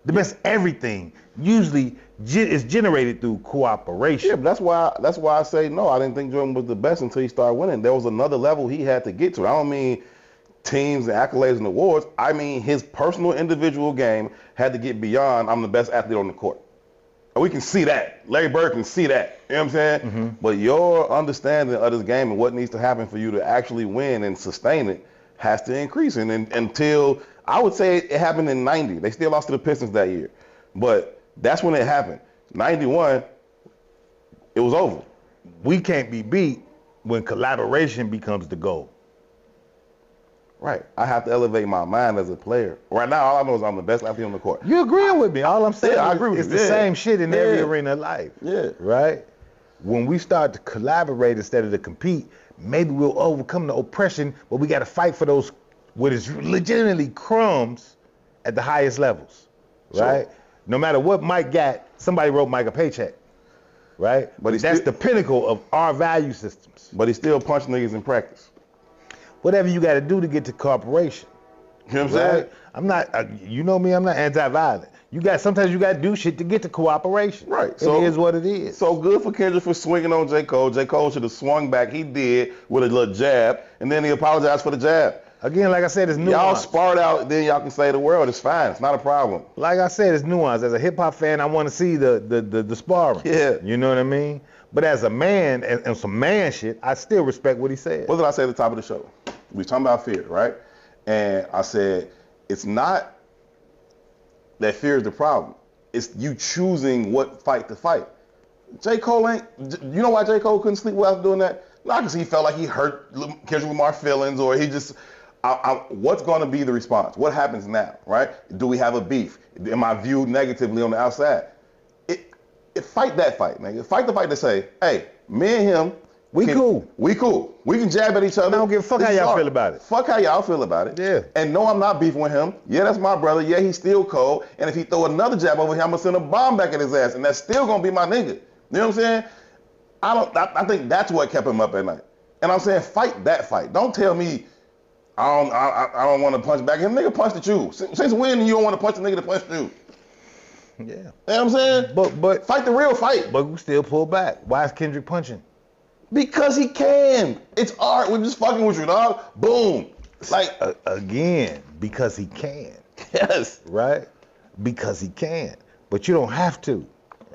The best everything usually is generated through cooperation. Yeah, but that's why I say no. I didn't think Jordan was the best until he started winning. There was another level he had to get to. I don't mean teams and accolades and awards. I mean his personal individual game had to get beyond I'm the best athlete on the court. And we can see that. Larry Bird can see that. You know what I'm saying? But your understanding of this game and what needs to happen for you to actually win and sustain it has to increase. And until, I would say it happened in 90. They still lost to the Pistons that year. But that's when it happened. 91, it was over. We can't be beat when collaboration becomes the goal. Right. I have to elevate my mind as a player. Right now, all I know is I'm the best athlete on the court. You agreeing with me? All I'm saying Yeah, I is agree with it's you. the Yeah. same shit in every Yeah. arena of life. Yeah. Right? When we start to collaborate instead of to compete, maybe we'll overcome the oppression, but we got to fight for those what is legitimately crumbs at the highest levels. Right? Sure. No matter what Mike got, somebody wrote Mike a paycheck. Right? But That's the pinnacle of our value systems. But he still punched niggas in practice. Whatever you got to do to get to cooperation. You know what I'm saying? Right? I'm not, you know me, I'm not anti-violent. Sometimes you got to do shit to get to cooperation. Right. So, it is what it is. So good for Kendrick for swinging on J. Cole. J. Cole should have swung back. He did with a little jab, and then he apologized for the jab. Again, like I said, it's nuance. Y'all sparred out, then y'all can say the world. It's fine. It's not a problem. Like I said, it's nuance. As a hip-hop fan, I want to see the sparring. Yeah. You know what I mean? But as a man, and some man shit, I still respect what he said. What did I say at the top of the show? We were talking about fear, right? And I said, it's not that fear is the problem. It's you choosing what fight to fight. J. Cole ain't, you know why J. Cole couldn't sleep well after doing that? Not because he felt like he hurt Kendrick Lamar's feelings or he just. What's going to be the response? What happens now, right? Do we have a beef? Am I viewed negatively on the outside? Fight that fight, nigga. Fight the fight to say, hey, me and him, we cool. We can jab at each other. I don't give a fuck how y'all feel about it. Fuck how y'all feel about it. Yeah. And no, I'm not beefing with him. Yeah, that's my brother. Yeah, he's still cold. And if he throw another jab over here, I'm gonna send a bomb back at his ass, and that's still gonna be my nigga. You know what I'm saying? I think that's what kept him up at night. And I'm saying, fight that fight. Don't tell me I don't want to punch back. Him nigga punched at you. Since when you don't want to punch the nigga that punched you? Yeah. You know what I'm saying? But fight the real fight. But we still pull back. Why is Kendrick punching? Because he can. It's art. We're just fucking with you, dog. Boom. Like again, because he can. Yes. Right? Because he can. But you don't have to.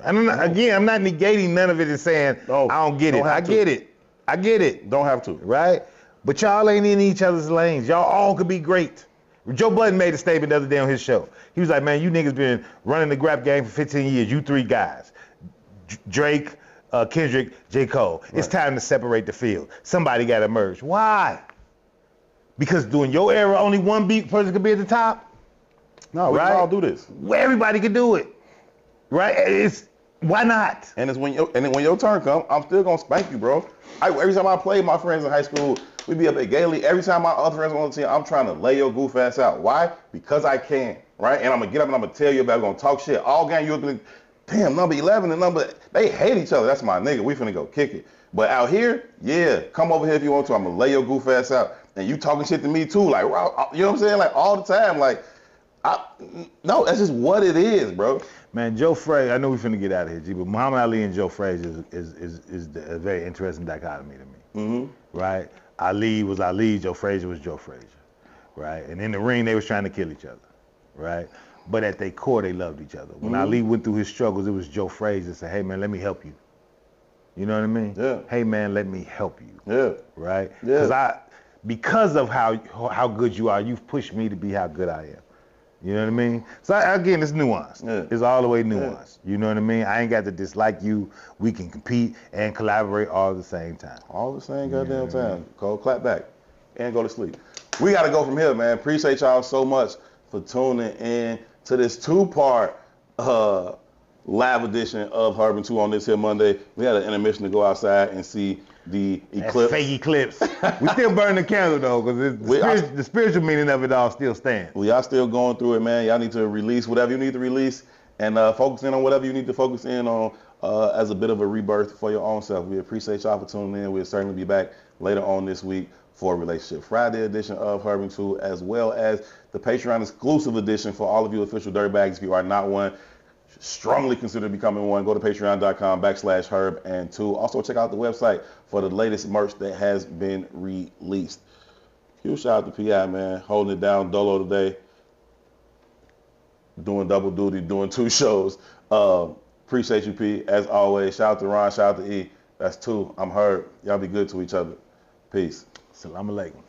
I'm not negating none of it and saying I don't get it. I get it. Don't have to. Right? But y'all ain't in each other's lanes. Y'all all could be great. Joe Budden made a statement the other day on his show. He was like, man, you niggas been running the rap game for 15 years. You three guys. Drake, Kendrick, J. Cole. Right. It's time to separate the field. Somebody got to emerge. Why? Because during your era, only one person could be at the top? No, we can all do this. Well, everybody could do it. Right? Why not? And when your turn comes, I'm still going to spank you, bro. Every time I play my friends in high school, we be up at Gailey. Every time my other friends on the team, I'm trying to lay your goof ass out. Why? Because I can, right? And I'm going to get up and I'm going to tell you about it. I'm going to talk shit. All game, you're going to, damn, number 11 and they hate each other. That's my nigga. We finna go kick it. But out here, yeah, come over here if you want to. I'm going to lay your goof ass out. And you talking shit to me too. Like, you know what I'm saying? Like, all the time. Like, no, that's just what it is, bro. Man, Joe Frazier, I know we finna get out of here, G, but Muhammad Ali and Joe Frazier is a very interesting dichotomy to me. Mm-hmm. Right? Ali was Ali, Joe Frazier was Joe Frazier. Right? And in the ring, they was trying to kill each other. Right? But at their core, they loved each other. When Ali went through his struggles, it was Joe Frazier said, hey, man, let me help you. You know what I mean? Yeah. Hey, man, let me help you. Yeah. Right? Yeah. Because of how good you are, you've pushed me to be how good I am. You know what I mean? So again, it's nuanced. Yeah. It's all the way nuanced. Yeah. You know what I mean? I ain't got to dislike you. We can compete and collaborate all at the same time. All the same goddamn time. Cole, clap back and go to sleep. We got to go from here, man. Appreciate y'all so much for tuning in to this two-part live edition of Herb & 2 on this here Monday. We had an intermission to go outside and see the eclipse. Fake eclipse. We still burn the candle though, because the spiritual meaning of it all still stands. We are still going through it, man. Y'all need to release whatever you need to release and focus in on whatever you need to focus in on as a bit of a rebirth for your own self. We appreciate y'all for tuning in. We'll certainly be back later on this week for Relationship Friday edition of Herb & 2, as well as the Patreon exclusive edition for all of you official dirtbags. If you are not one, strongly consider becoming one. Go to patreon.com/Herb&2. Also check out the website for the latest merch that has been released. Huge shout out to P.I., man. Holding it down dolo today. Doing double duty, doing 2 shows. Appreciate you, P. As always, shout out to Ron, shout out to E. That's 2. I'm Herb. Y'all be good to each other. Peace. Assalamu alaikum.